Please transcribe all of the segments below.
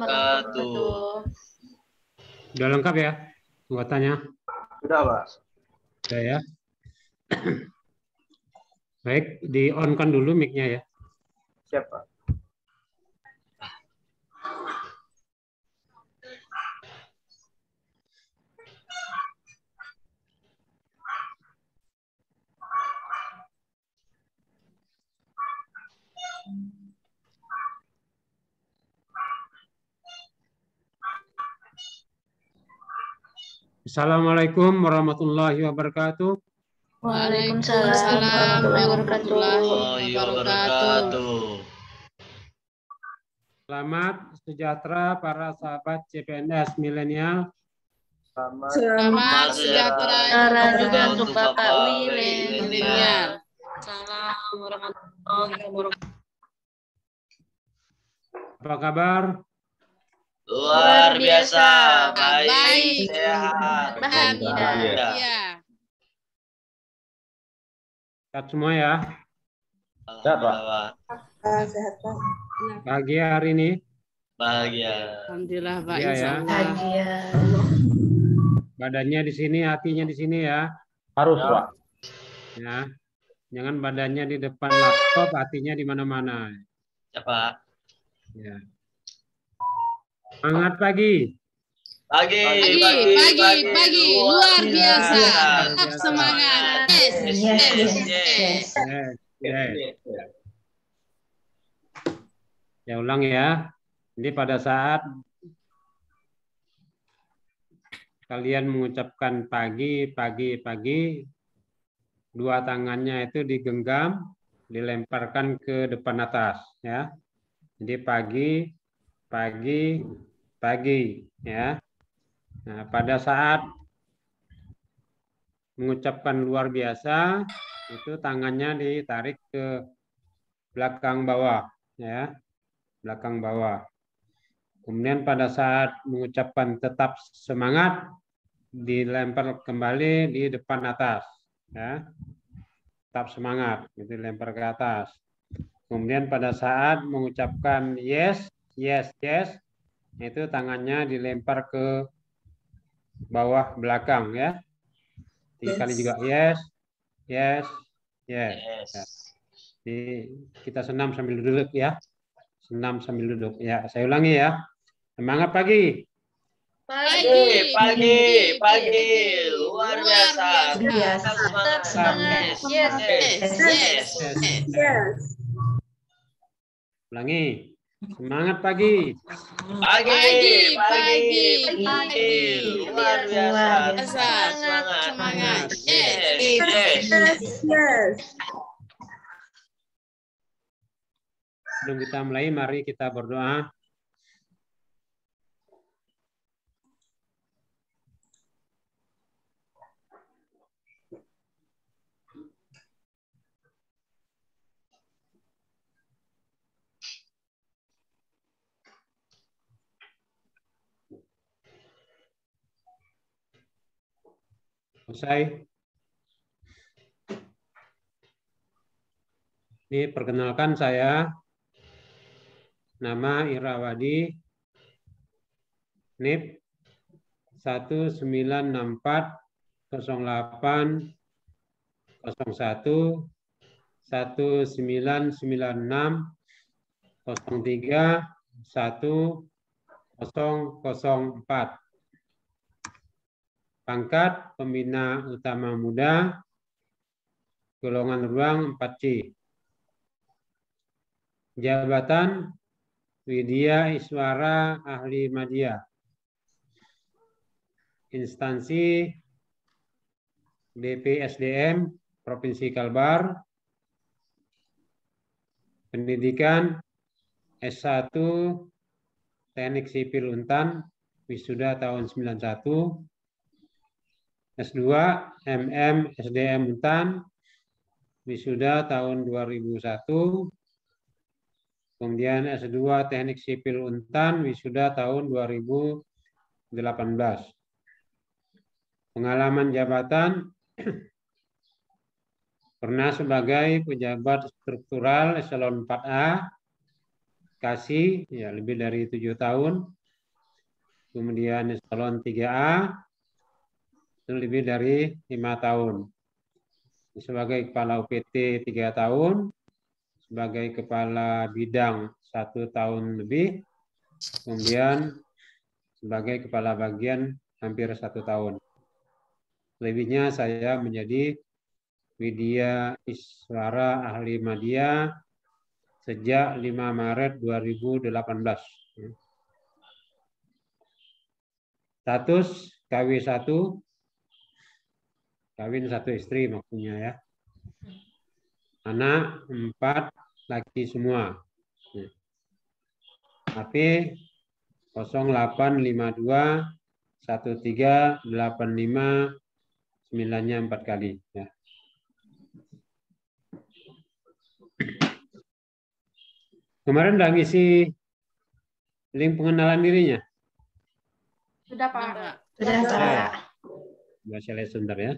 wabarakatuh. Sudah lengkap ya anggotanya? Sudah, Pak. Sudah ya. Baik, di-on-kan dulu mic-nya ya. Siap, Pak. Assalamualaikum warahmatullahi wabarakatuh. Waalaikumsalam warahmatullahi wabarakatuh. Selamat sejahtera para sahabat CPNS milenial. Selamat sejahtera juga untuk Bapak Milenial. Assalamualaikum warahmatullahi wabarakatuh. Apa kabar? Luar biasa, Baik. sehat, Bahagia. Sehat semua ya? Sehat, Pak. Sehat, Pak. Bahagia hari ini? Bahagia. Alhamdulillah Pak, Iya, insya ya. Allah. Badannya di sini, hatinya di sini ya. Harus, Pak. Ya. Jangan badannya di depan laptop, hatinya di mana-mana. Siapa? Ya. Semangat pagi. Pagi. Luar biasa. Tetap biasa. semangat. Yes. Yes. Ya ulang ya. Jadi pada saat kalian mengucapkan pagi, dua tangannya itu digenggam, dilemparkan ke depan atas ya. Jadi pagi ya. Nah, pada saat mengucapkan luar biasa itu tangannya ditarik ke belakang bawah ya. Belakang bawah. Kemudian pada saat mengucapkan tetap semangat dilempar kembali di depan atas ya. Tetap semangat itu dilempar ke atas. Kemudian pada saat mengucapkan yes itu tangannya dilempar ke bawah belakang ya. 3 kali juga yes. Ya. Jadi kita senam sambil duduk ya. Senam sambil duduk ya. Saya ulangi ya. Semangat pagi. Pagi. Luar biasa. Tetap semangat. Yes. Ulangi. Semangat pagi. Pagi. Luar biasa. Semangat. Yes. Sebelum kita mulai, mari kita berdoa. Selesai. Ini perkenalkan saya, nama Irawadi, NIP 1998-01-1996-03-1004. Pangkat Pembina Utama Muda, golongan ruang 4C. Jabatan Widya Iswara Ahli Madya. Instansi DPSDM Provinsi Kalbar. Pendidikan S1 Teknik Sipil Untan, wisuda tahun 91. S2 MM SDM Untan, wisuda tahun 2001. Kemudian S2 Teknik Sipil Untan, wisuda tahun 2018. Pengalaman jabatan pernah sebagai pejabat struktural eselon 4A kasih ya lebih dari 7 tahun. Kemudian eselon 3A itu lebih dari 5 tahun. Sebagai kepala UPT 3 tahun, sebagai kepala bidang 1 tahun lebih, kemudian sebagai kepala bagian hampir 1 tahun. Lebihnya saya menjadi Widya Iswara Ahli Madya sejak 5 Maret 2018. Status KW1, kawin 1 istri maksudnya ya. Anak 4 laki semua. HP 0852 1385 9-nya 4 kali. Ya. Kemarin udah ngisi link pengenalan dirinya? Sudah, Pak. Sudah, Pak. Coba saya lihat sebentar ya.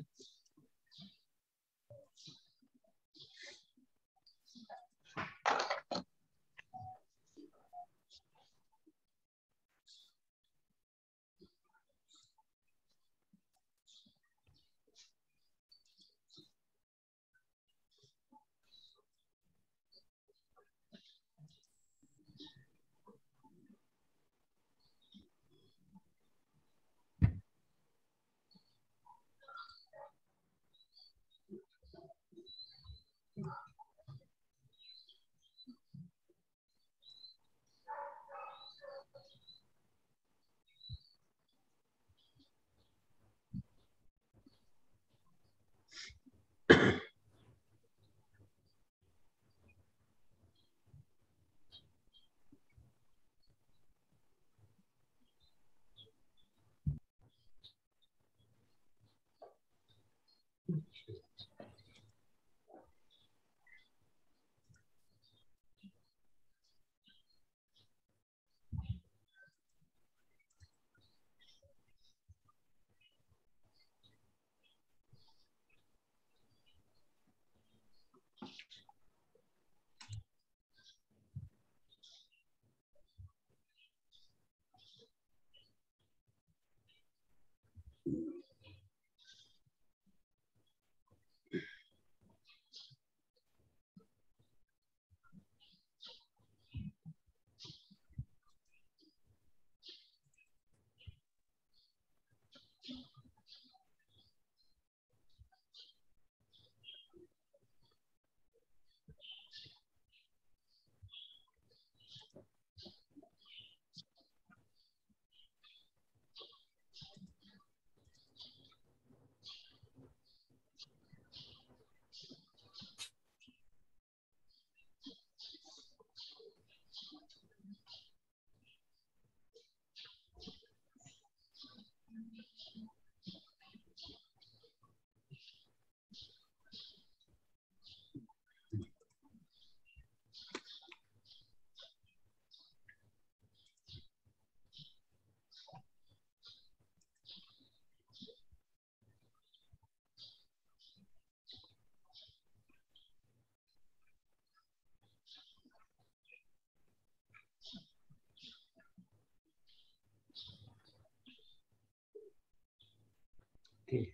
Oke.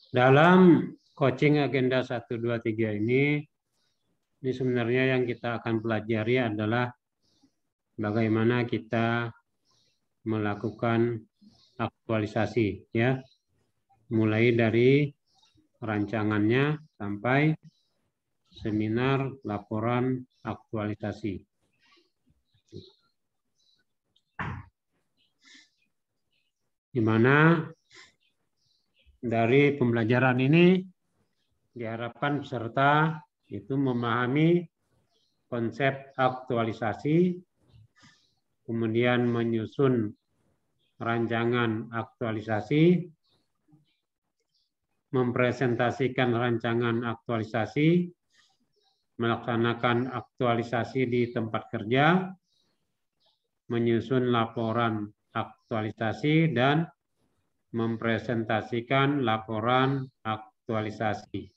Dalam coaching agenda 1, 2, 3 ini sebenarnya yang kita akan pelajari adalah bagaimana kita melakukan aktualisasi ya. Mulai dari rancangannya sampai seminar, laporan, aktualisasi. Di mana dari pembelajaran ini diharapkan peserta itu memahami konsep aktualisasi, kemudian menyusun rancangan aktualisasi, mempresentasikan rancangan aktualisasi, melaksanakan aktualisasi di tempat kerja, menyusun laporan aktualisasi, dan mempresentasikan laporan aktualisasi.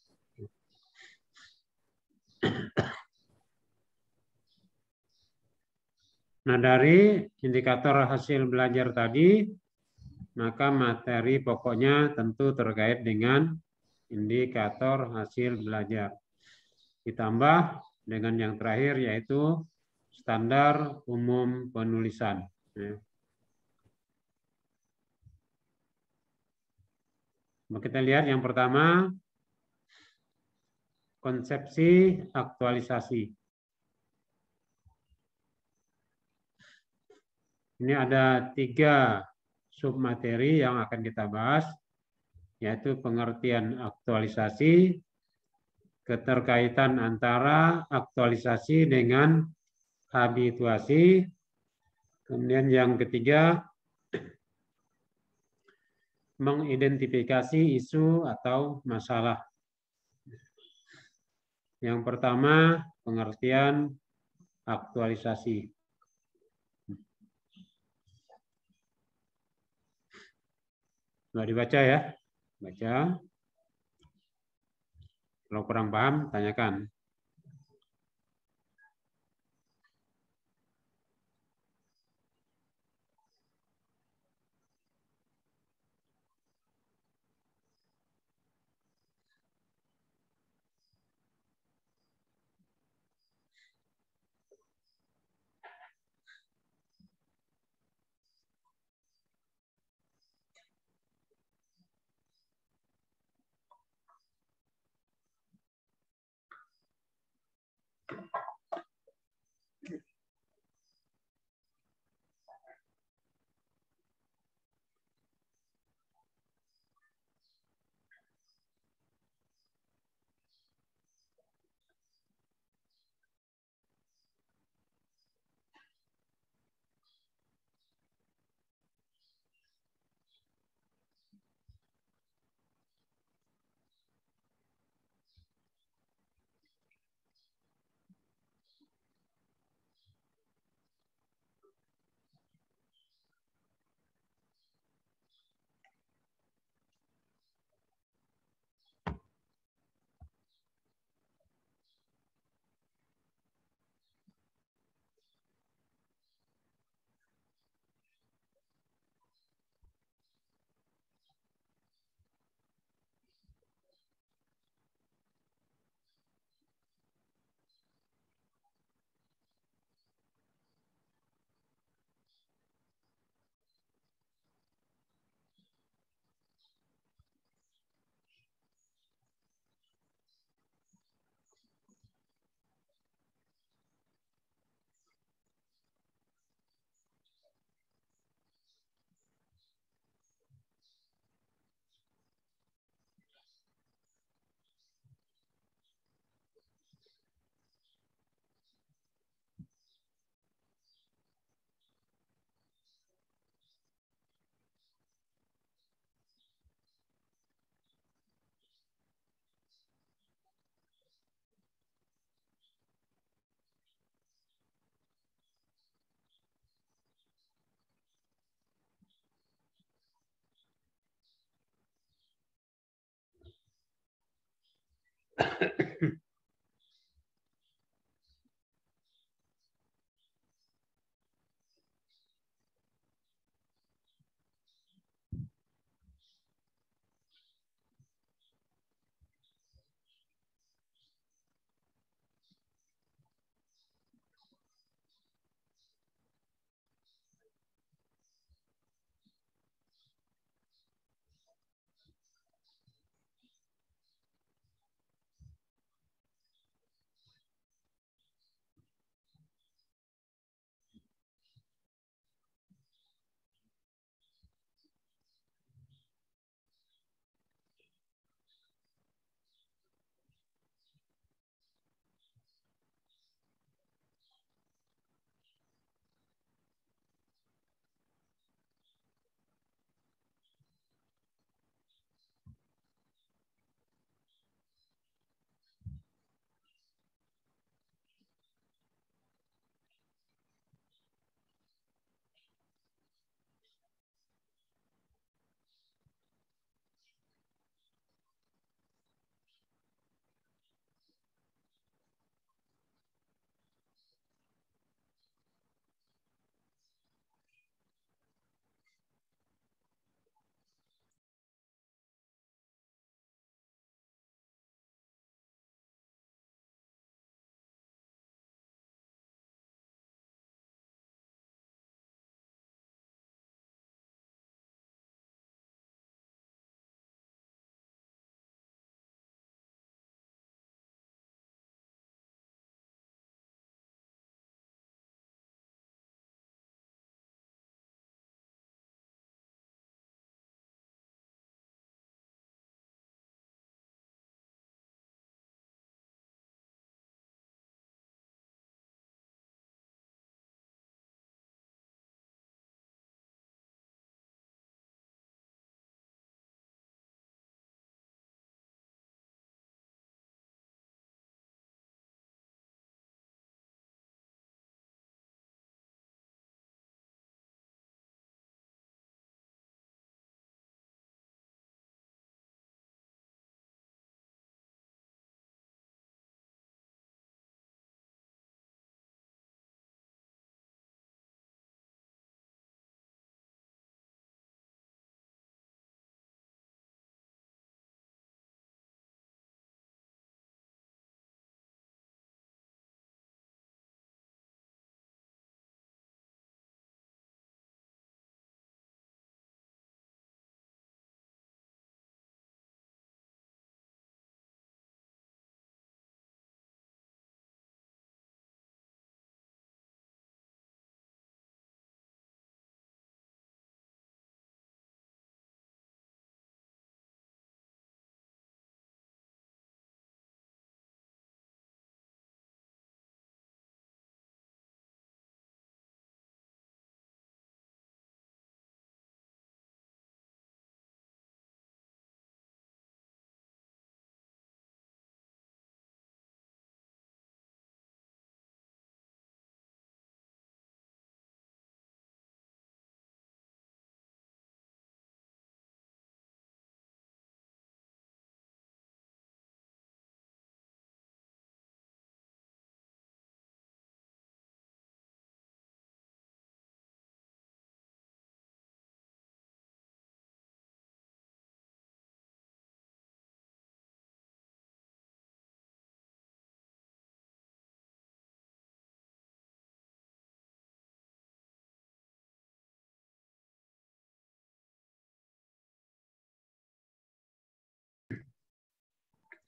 Nah, dari indikator hasil belajar tadi, maka materi pokoknya tentu terkait dengan indikator hasil belajar. Ditambah dengan yang terakhir yaitu standar umum penulisan. Kita lihat yang pertama, konsepsi aktualisasi. Ini ada 3 submateri yang akan kita bahas, yaitu pengertian aktualisasi, keterkaitan antara aktualisasi dengan habituasi, kemudian yang ketiga, mengidentifikasi isu atau masalah. Yang pertama, pengertian aktualisasi. Nah, dibaca ya. Baca. Kalau kurang paham, tanyakan.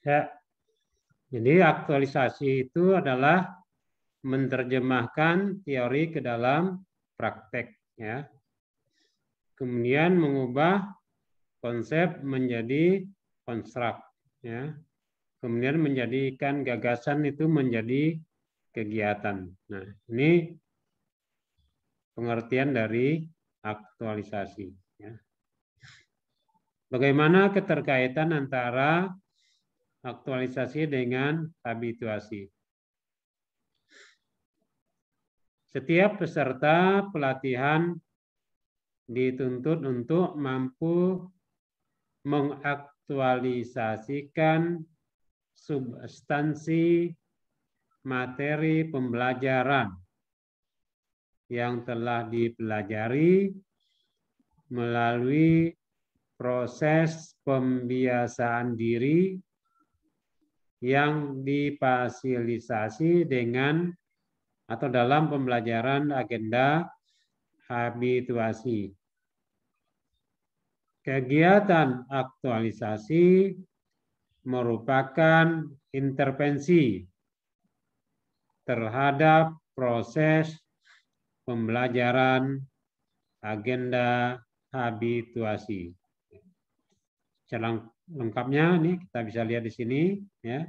Ya. Jadi aktualisasi itu adalah menerjemahkan teori ke dalam praktek, ya. Kemudian mengubah konsep menjadi konstruk, ya. Kemudian menjadikan gagasan itu menjadi kegiatan. Nah, ini pengertian dari aktualisasi, ya. Bagaimana keterkaitan antara aktualisasi dengan habituasi? Setiap peserta pelatihan dituntut untuk mampu mengaktualisasikan substansi materi pembelajaran yang telah dipelajari melalui proses pembiasaan diri yang difasilitasi dengan atau dalam pembelajaran agenda habituasi. Kegiatan aktualisasi merupakan intervensi terhadap proses pembelajaran agenda habituasi. Secara lengkapnya nih kita bisa lihat di sini, ya.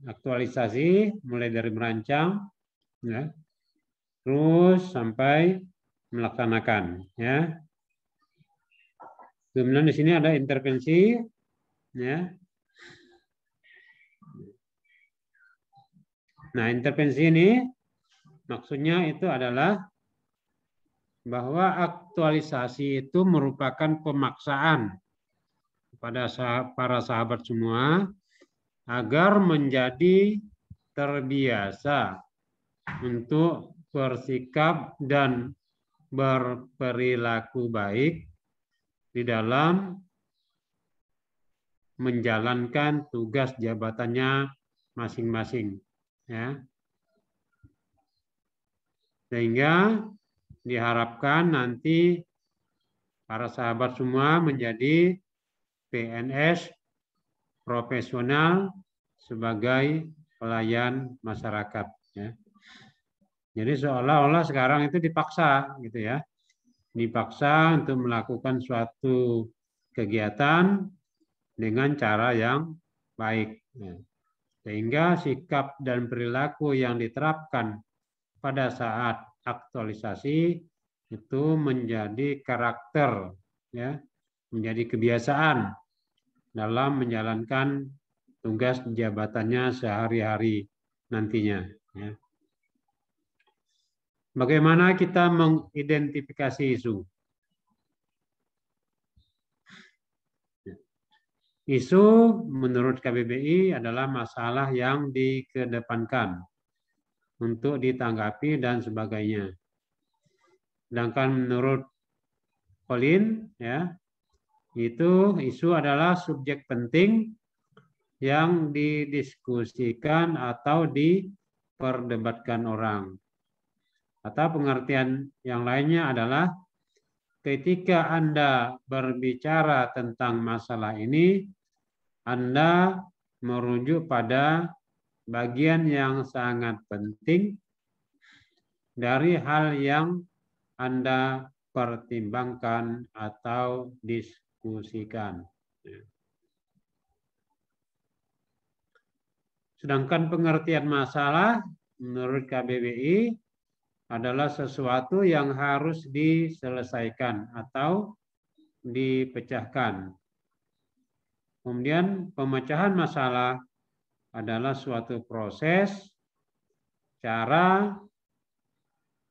Aktualisasi mulai dari merancang, ya, terus sampai melaksanakan, ya. Kemudian di sini ada intervensi, ya. Nah, intervensi ini maksudnya itu adalah bahwa aktualisasi itu merupakan pemaksaan kepada para sahabat semua agar menjadi terbiasa untuk bersikap dan berperilaku baik di dalam menjalankan tugas jabatannya masing-masing, ya. Sehingga diharapkan nanti para sahabat semua menjadi PNS profesional sebagai pelayan masyarakat, ya. Jadi seolah-olah sekarang itu dipaksa gitu, ya. Dipaksa untuk melakukan suatu kegiatan dengan cara yang baik, ya. Sehingga sikap dan perilaku yang diterapkan pada saat aktualisasi itu menjadi karakter, ya, menjadi kebiasaan dalam menjalankan tugas jabatannya sehari-hari nantinya, ya. Bagaimana kita mengidentifikasi isu? Isu menurut KBBI adalah masalah yang dikedepankan untuk ditanggapi dan sebagainya. Sedangkan menurut Colin, ya, itu isu adalah subjek penting yang didiskusikan atau diperdebatkan orang. Atau pengertian yang lainnya adalah ketika Anda berbicara tentang masalah ini, Anda merujuk pada bagian yang sangat penting dari hal yang Anda pertimbangkan atau diskusikan. Sedangkan pengertian masalah menurut KBBI adalah sesuatu yang harus diselesaikan atau dipecahkan. Kemudian pemecahan masalah adalah suatu proses, cara,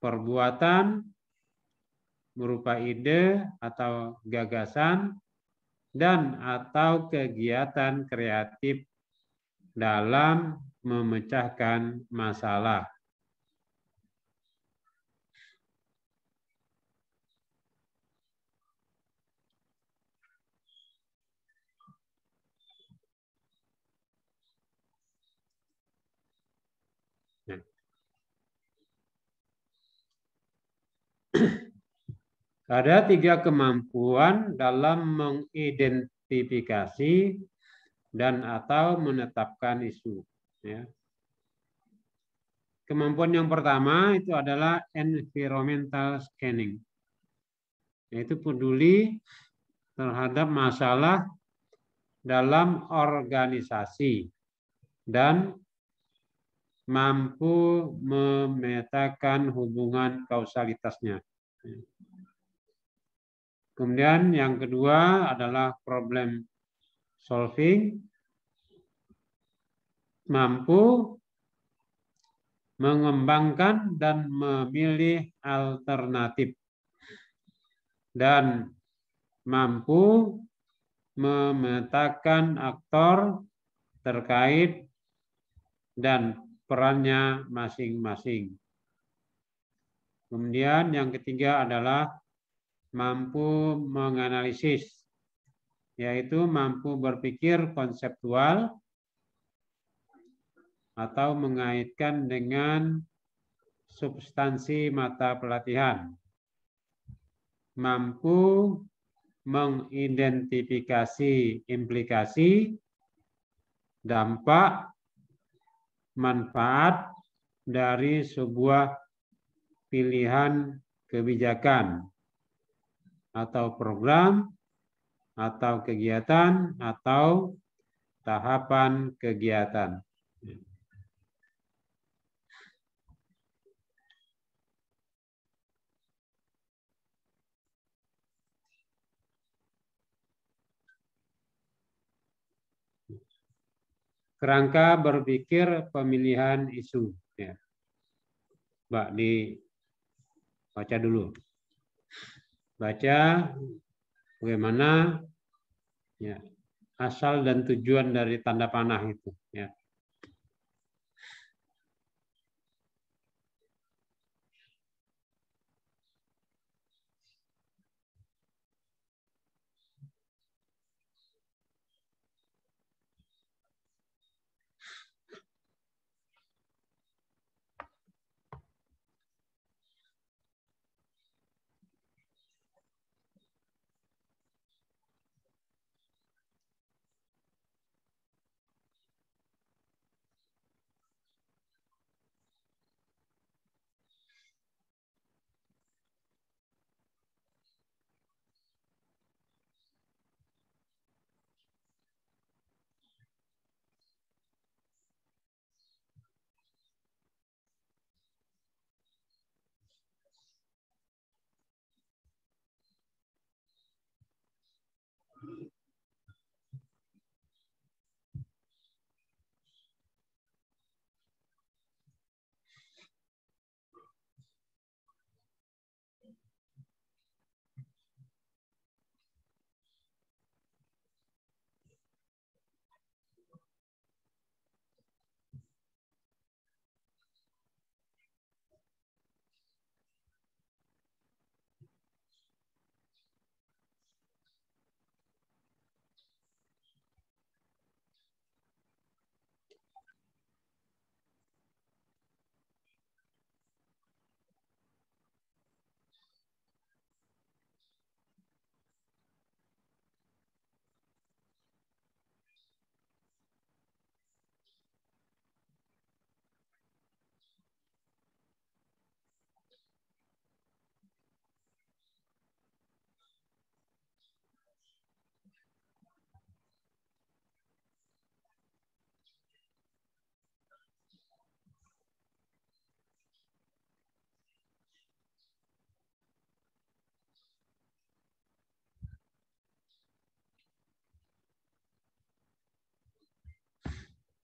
perbuatan, berupa ide atau gagasan, dan atau kegiatan kreatif dalam memecahkan masalah. Ada 3 kemampuan dalam mengidentifikasi dan atau menetapkan isu. Ya. Kemampuan yang pertama itu adalah environmental scanning, yaitu peduli terhadap masalah dalam organisasi dan mampu memetakan hubungan kausalitasnya. Kemudian yang kedua adalah problem solving, mampu mengembangkan dan memilih alternatif, dan mampu memetakan aktor terkait dan perannya masing-masing. Kemudian yang ketiga adalah mampu menganalisis, yaitu mampu berpikir konseptual atau mengaitkan dengan substansi mata pelatihan, mampu mengidentifikasi implikasi, dampak, manfaat dari sebuah pilihan kebijakan atau program atau kegiatan atau tahapan kegiatan. Kerangka berpikir pemilihan isu. Ya. Mbak, dibaca dulu. Baca bagaimana ya, asal dan tujuan dari tanda panah itu. Ya.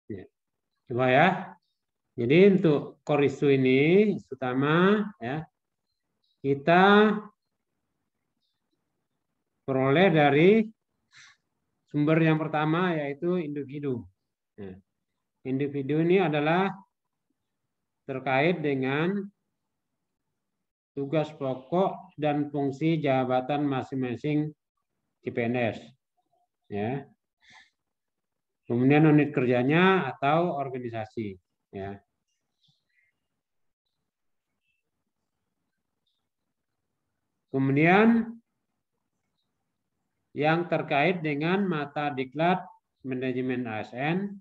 Ya. Coba ya. Jadi untuk core issue ini utama ya kita peroleh dari sumber yang pertama yaitu individu. Ya. Individu ini adalah terkait dengan tugas pokok dan fungsi jabatan masing-masing CPNS. Ya. Kemudian unit kerjanya atau organisasi. Ya. Kemudian yang terkait dengan mata diklat manajemen ASN,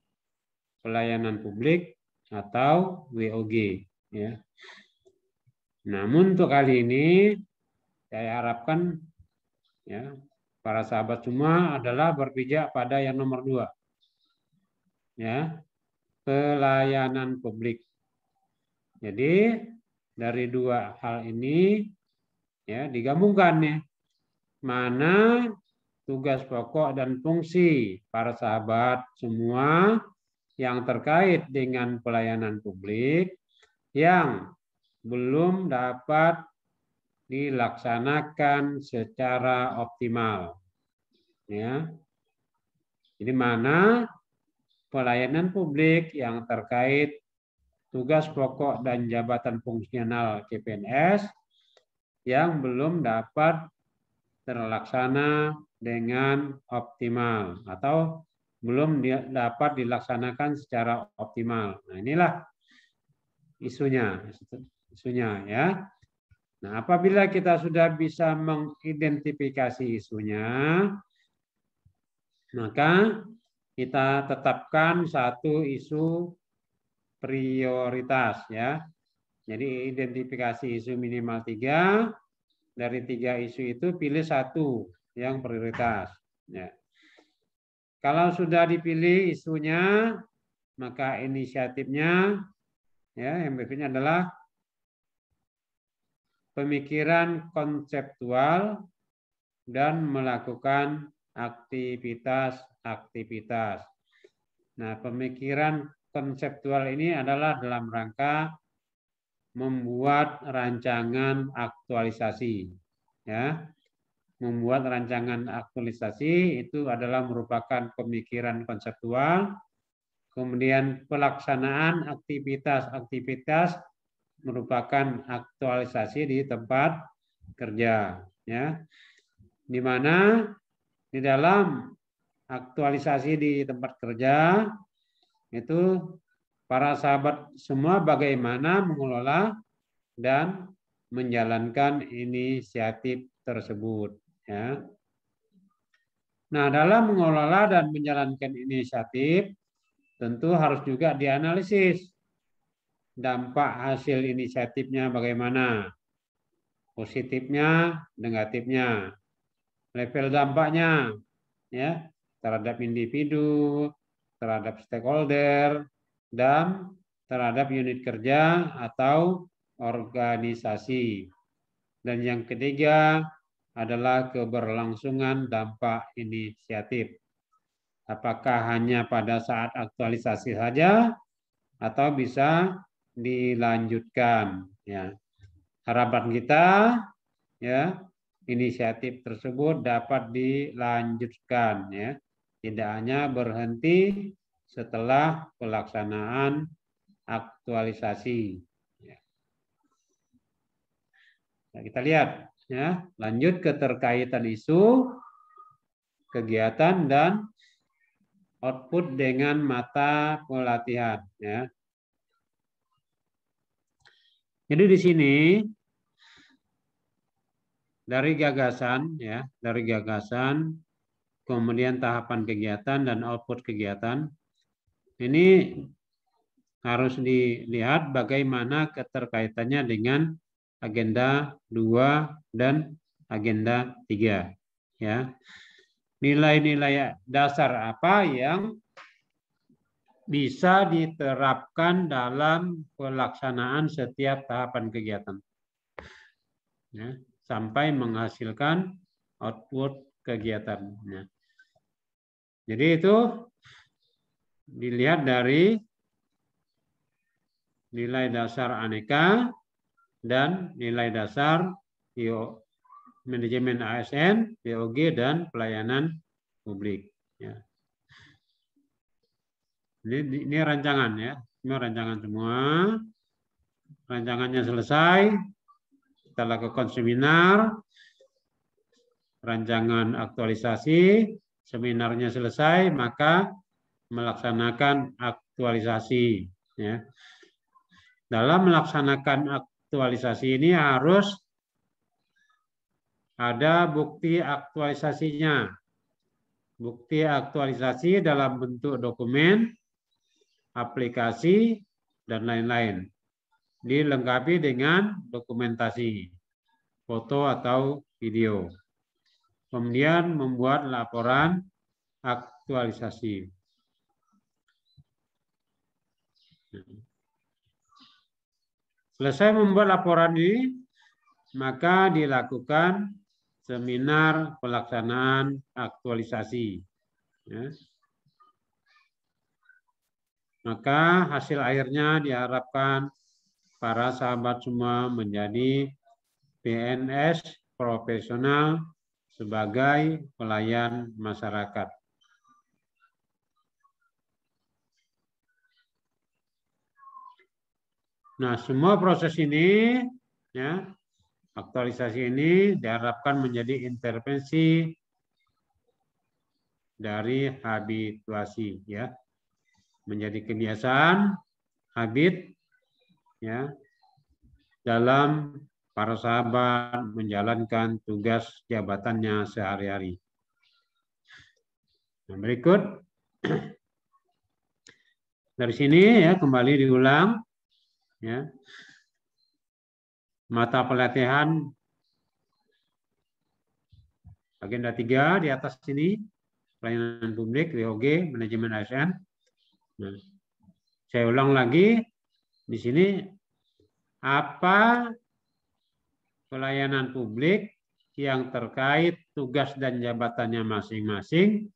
pelayanan publik, atau WOG. Ya. Namun untuk kali ini saya harapkan ya para sahabat semua adalah berpijak pada yang nomor 2, ya, pelayanan publik. Jadi dari 2 hal ini ya digabungkan nih, mana tugas pokok dan fungsi para sahabat semua yang terkait dengan pelayanan publik yang belum dapat dilaksanakan secara optimal. Ya. Jadi mana pelayanan publik yang terkait tugas pokok dan jabatan fungsional CPNS yang belum dapat terlaksana dengan optimal atau belum dapat dilaksanakan secara optimal. Nah, inilah isunya ya. Nah, apabila kita sudah bisa mengidentifikasi isunya, maka kita tetapkan satu isu prioritas ya. Jadi identifikasi isu minimal 3, dari 3 isu itu pilih 1 yang prioritas. Ya. Kalau sudah dipilih isunya, maka inisiatifnya ya yang berikutnya adalah pemikiran konseptual dan melakukan aktivitas-aktivitas. Nah, pemikiran konseptual ini adalah dalam rangka membuat rancangan aktualisasi. Ya. Membuat rancangan aktualisasi itu adalah merupakan pemikiran konseptual, kemudian pelaksanaan aktivitas-aktivitas merupakan aktualisasi di tempat kerja. Ya. Di mana di dalam aktualisasi di tempat kerja itu para sahabat semua bagaimana mengelola dan menjalankan inisiatif tersebut. Ya. Nah, dalam mengelola dan menjalankan inisiatif, tentu harus juga dianalisis dampak hasil inisiatifnya bagaimana, positifnya, negatifnya, level dampaknya, ya, terhadap individu, terhadap stakeholder, dan terhadap unit kerja atau organisasi. Dan yang ketiga adalah keberlangsungan dampak inisiatif. Apakah hanya pada saat aktualisasi saja atau bisa dilanjutkan? Ya. Harapan kita ya inisiatif tersebut dapat dilanjutkan ya. Tidak hanya berhenti setelah pelaksanaan aktualisasi. Ya. Nah, kita lihat ya, lanjut keterkaitan isu, kegiatan dan output dengan mata pelatihan ya. Jadi di sini dari gagasan ya, dari gagasan kemudian tahapan kegiatan dan output kegiatan ini harus dilihat bagaimana keterkaitannya dengan agenda 2 dan agenda 3 ya. Nilai-nilai dasar apa yang bisa diterapkan dalam pelaksanaan setiap tahapan kegiatan ya, sampai menghasilkan output kegiatan ya. Jadi itu dilihat dari nilai dasar aneka dan nilai dasar manajemen ASN, WOG, dan pelayanan publik. Ya. Ini rancangan ya, ini rancangan semua. Rancangannya selesai, kita lakukan seminar, rancangan aktualisasi, seminarnya selesai, maka melaksanakan aktualisasi. Ya. Dalam melaksanakan aktualisasi ini harus ada bukti aktualisasinya. bukti aktualisasi dalam bentuk dokumen, aplikasi, dan lain-lain. Dilengkapi dengan dokumentasi, foto atau video. Kemudian membuat laporan aktualisasi. Selesai membuat laporan ini, maka dilakukan seminar pelaksanaan aktualisasi. Ya. Maka hasil akhirnya diharapkan para sahabat semua menjadi PNS profesional sebagai pelayan masyarakat. Nah, semua proses ini, ya, aktualisasi ini diharapkan menjadi intervensi dari habituasi, ya, menjadi kebiasaan, habit, ya, dalam para sahabat menjalankan tugas jabatannya sehari-hari. Nah, berikut dari sini ya kembali diulang. Ya. Mata pelatihan agenda 3 di atas sini, pelayanan publik, WOG, manajemen ASN. Nah, saya ulang lagi di sini, apa pelayanan publik yang terkait tugas dan jabatannya masing-masing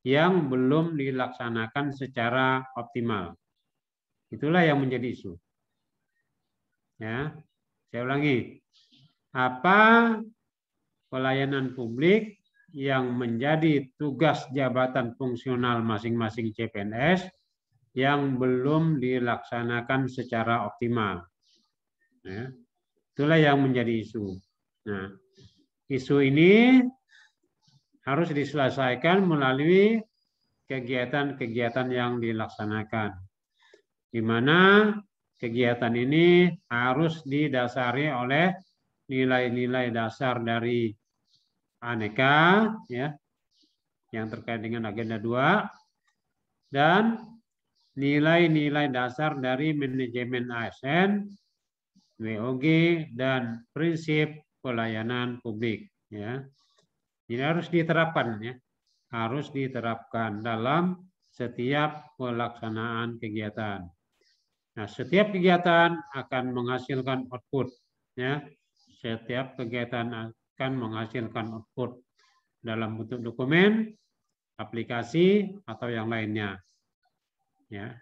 yang belum dilaksanakan secara optimal. Itulah yang menjadi isu. Ya, saya ulangi. Apa pelayanan publik yang menjadi tugas jabatan fungsional masing-masing CPNS yang belum dilaksanakan secara optimal. Ya, itulah yang menjadi isu. Nah, isu ini harus diselesaikan melalui kegiatan-kegiatan yang dilaksanakan, di mana kegiatan ini harus didasari oleh nilai-nilai dasar dari aneka, ya, yang terkait dengan agenda 2, dan nilai-nilai dasar dari manajemen ASN, WOG, dan prinsip pelayanan publik. Ya. Ini harus diterapkan, ya, harus diterapkan dalam setiap pelaksanaan kegiatan. Nah, setiap kegiatan akan menghasilkan output, ya. Setiap kegiatan akan menghasilkan output dalam bentuk dokumen, aplikasi, atau yang lainnya. Ya,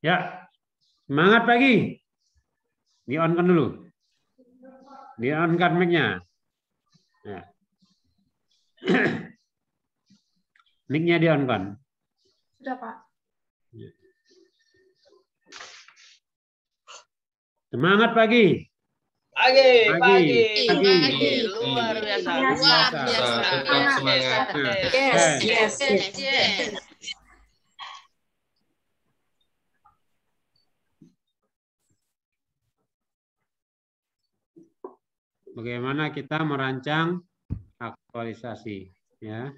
ya, semangat pagi. Di-on-kan dulu. Di-on-kan mic-nya. Ya. Mic-nya di-on-kan. Sudah, Pak. Semangat pagi. Pagi. Luar biasa. Tetap semangat. Yes. Bagaimana kita merancang aktualisasi, ya.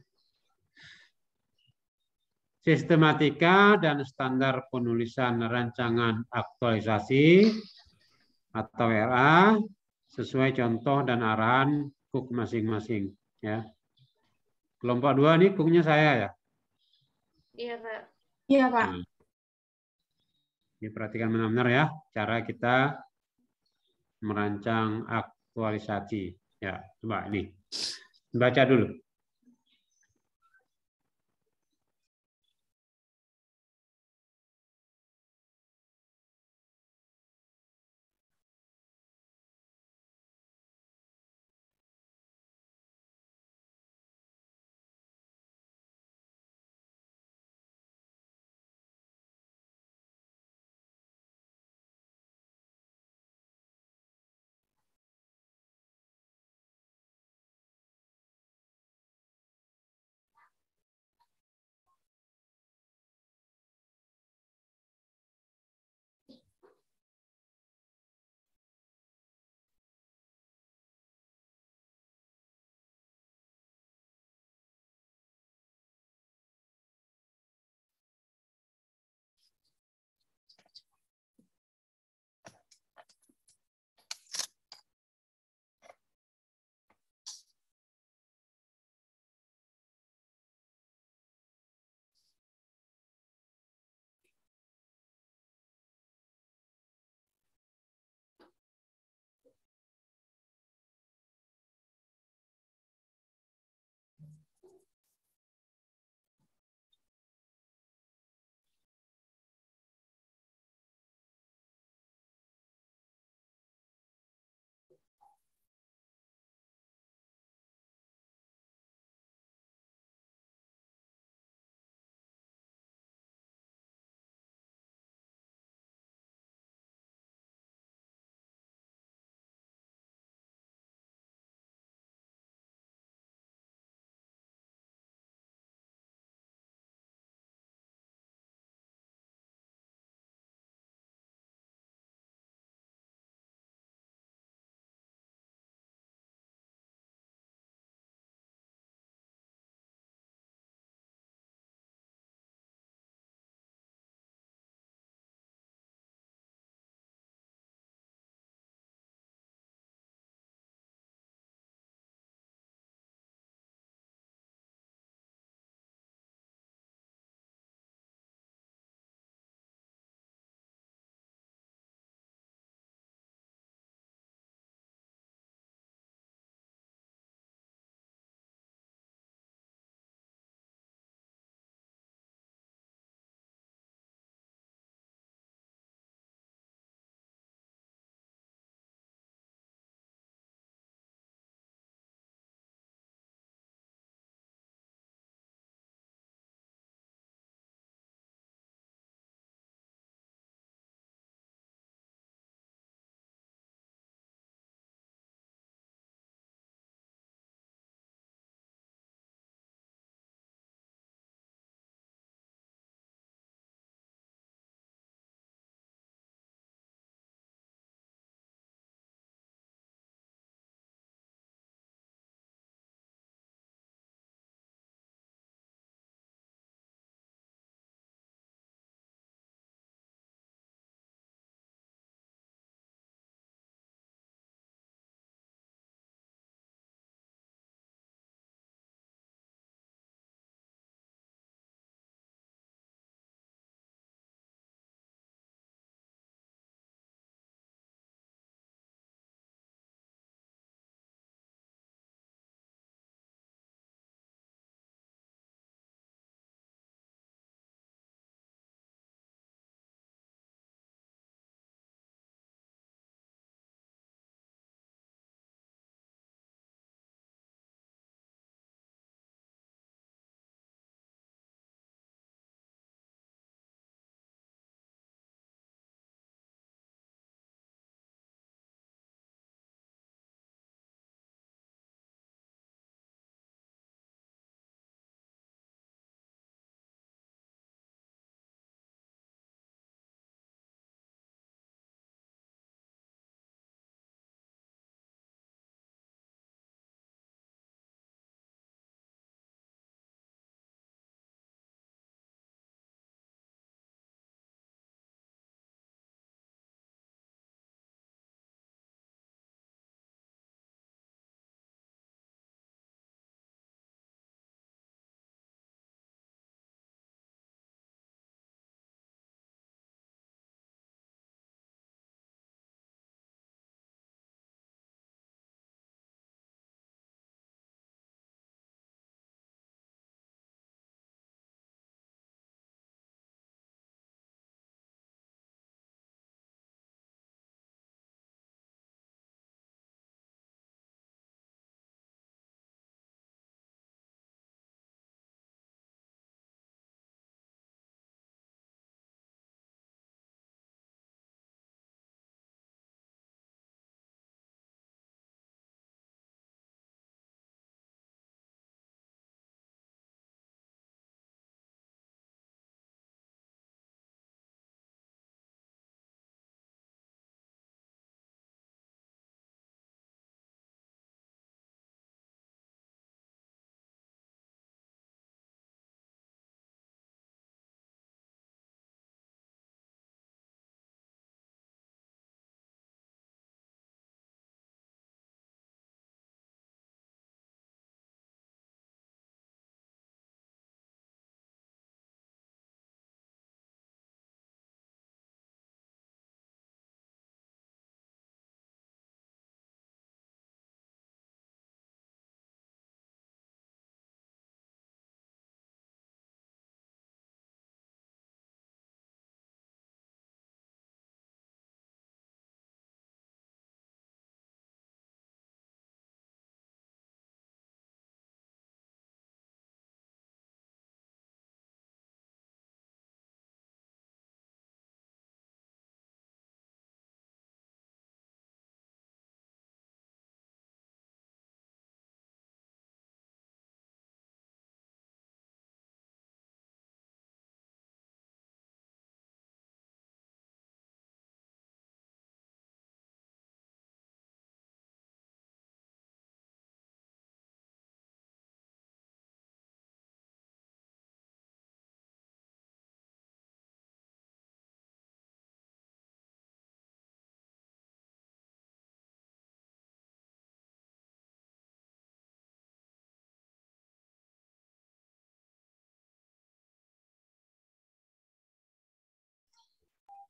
Sistematika dan standar penulisan rancangan aktualisasi atau RA sesuai contoh dan arahan KUK masing-masing, ya. Kelompok 2 ini KUK-nya saya, ya. Iya, Pak. Iya, Pak. Diperhatikan benar-benar, ya, cara kita merancang aktualisasi. Ya, coba ini baca dulu.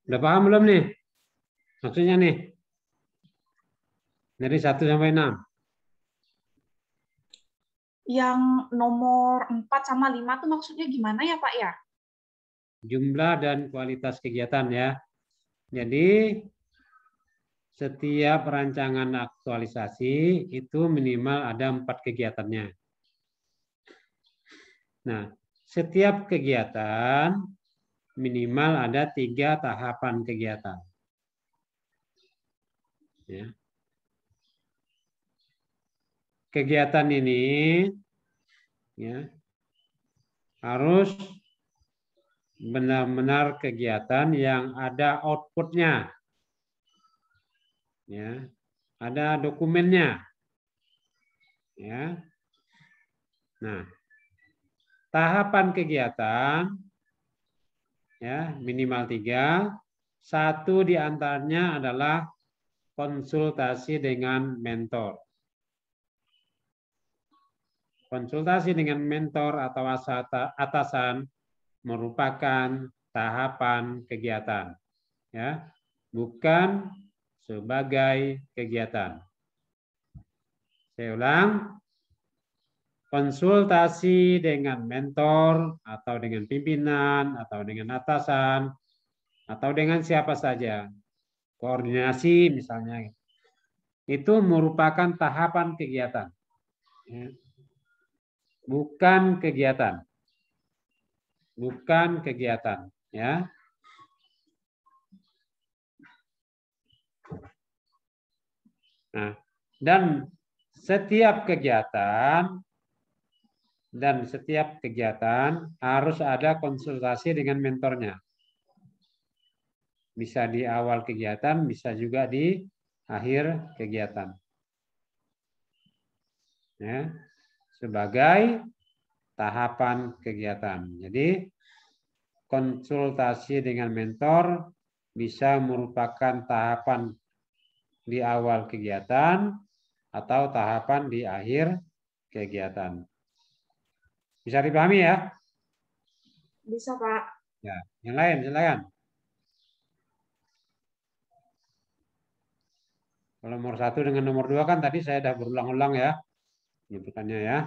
Udah paham belum nih? Maksudnya nih. Dari 1 sampai 6. Yang nomor 4 sama 5 tuh maksudnya gimana ya, Pak ya? Jumlah dan kualitas kegiatan ya. Jadi setiap rancangan aktualisasi itu minimal ada 4 kegiatannya. Nah, setiap kegiatan minimal ada 3 tahapan kegiatan. Ya. Kegiatan ini ya, harus benar-benar kegiatan yang ada outputnya, ya, ada dokumennya, ya. Nah, tahapan kegiatan, ya, minimal 3. 1 diantaranya adalah konsultasi dengan mentor. Konsultasi dengan mentor atau atasan merupakan tahapan kegiatan, ya, bukan sebagai kegiatan. Saya ulang, konsultasi dengan mentor atau dengan pimpinan atau dengan atasan atau dengan siapa saja, koordinasi misalnya, itu merupakan tahapan kegiatan, ya. Bukan kegiatan. Bukan kegiatan, ya. Nah, dan setiap kegiatan harus ada konsultasi dengan mentornya. Bisa di awal kegiatan, bisa juga di akhir kegiatan. Ya, sebagai tahapan kegiatan. Jadi konsultasi dengan mentor bisa merupakan tahapan di awal kegiatan atau tahapan di akhir kegiatan. Bisa dipahami ya? Bisa, Pak. Ya, yang lain silakan. Kalau nomor 1 dengan nomor 2 kan tadi saya sudah berulang-ulang ya, penyebutannya ya.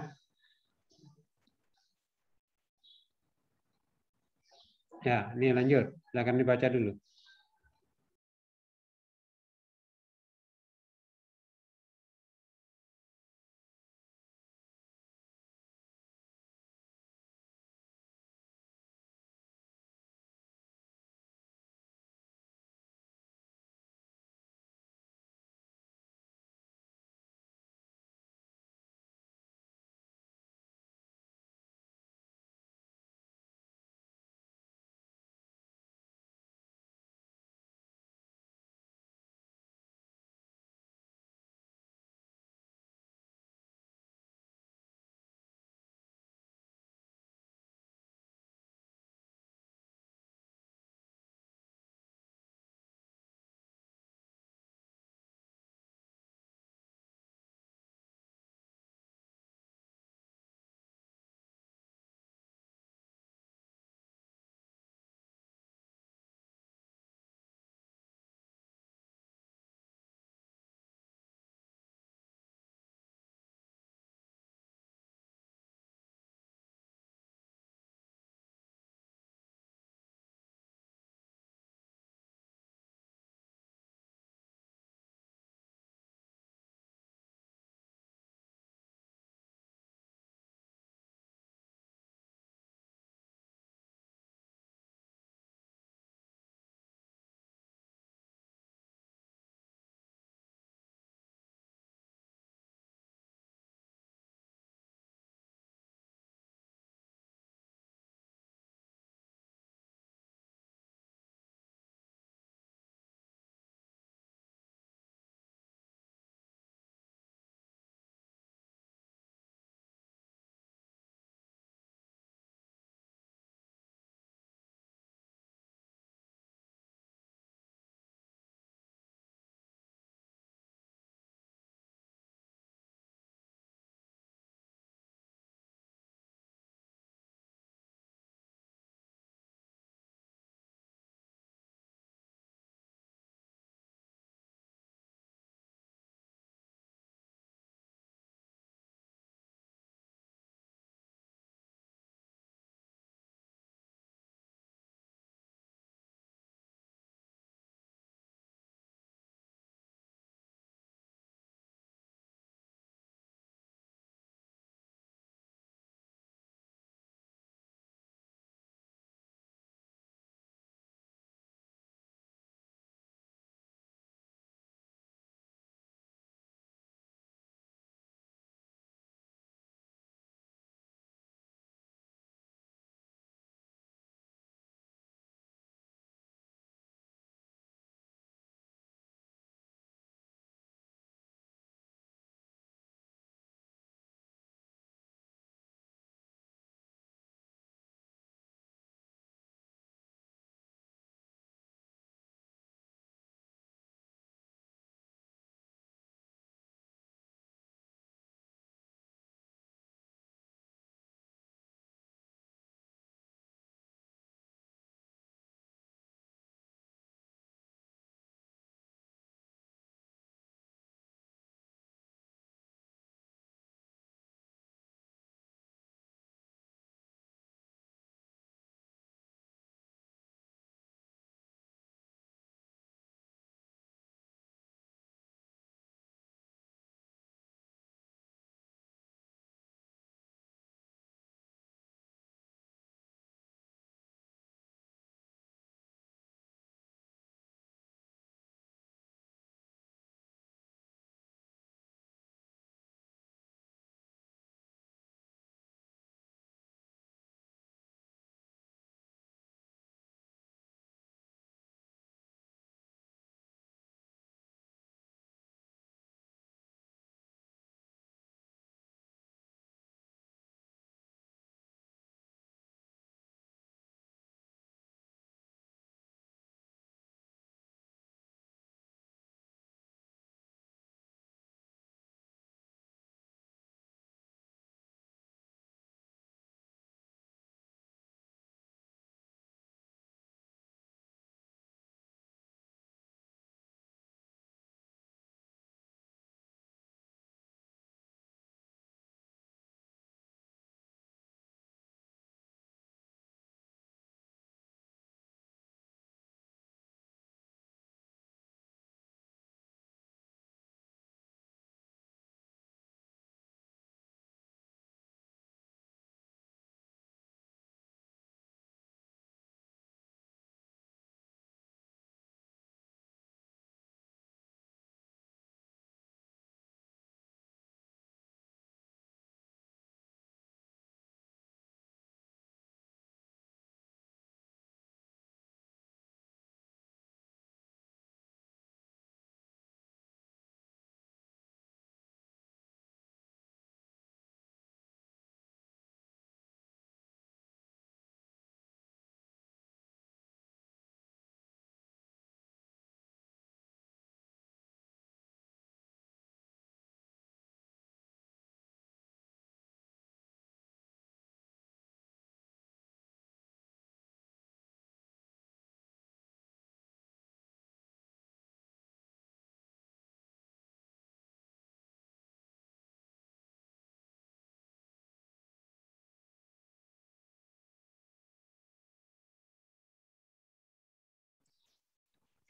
Ya, ini lanjut. Silakan dibaca dulu.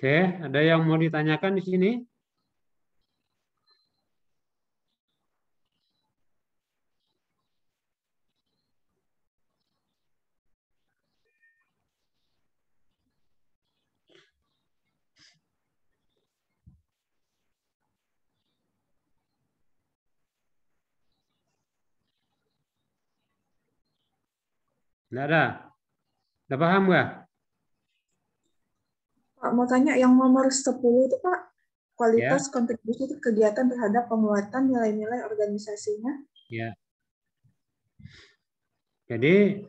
Oke, ada yang mau ditanyakan di sini? Enggak ada? Udah paham nggak? Pak, mau tanya yang nomor 10 itu Pak, kualitas Ya. kontribusi kegiatan terhadap penguatan nilai-nilai organisasinya. Ya. Jadi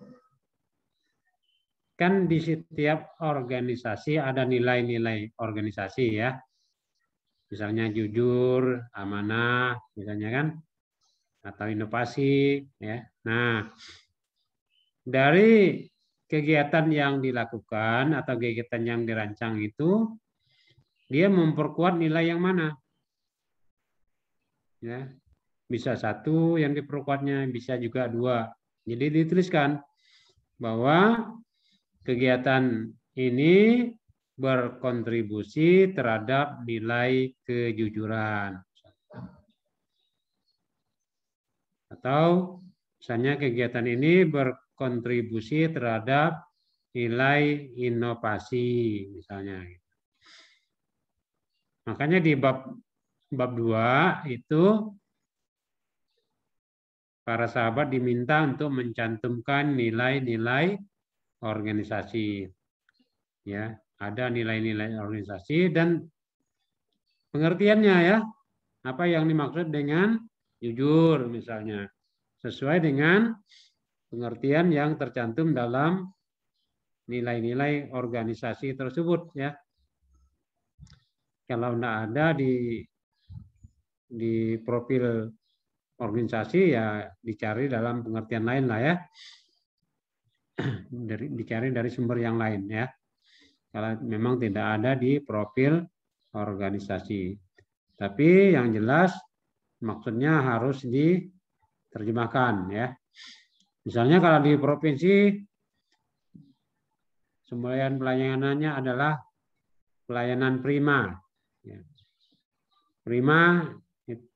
kan di setiap organisasi ada nilai-nilai organisasi ya. Misalnya jujur, amanah, misalnya kan, atau inovasi ya. Nah, dari kegiatan yang dilakukan atau kegiatan yang dirancang itu dia memperkuat nilai yang mana? Ya, bisa satu yang diperkuatnya, bisa juga dua. Jadi dituliskan bahwa kegiatan ini berkontribusi terhadap nilai kejujuran. Atau misalnya kegiatan ini berkontribusi terhadap nilai inovasi misalnya. Makanya di bab 2 itu para sahabat diminta untuk mencantumkan nilai-nilai organisasi. Ya, ada nilai-nilai organisasi dan pengertiannya ya. Apa yang dimaksud dengan jujur misalnya. Sesuai dengan pengertian yang tercantum dalam nilai-nilai organisasi tersebut ya. Kalau tidak ada di profil organisasi ya dicari dalam pengertian lain lah ya. Dicari dari sumber yang lain ya. Kalau memang tidak ada di profil organisasi. Tapi yang jelas maksudnya harus diterjemahkan ya. Misalnya kalau di provinsi semboyan pelayanannya adalah pelayanan prima. Prima,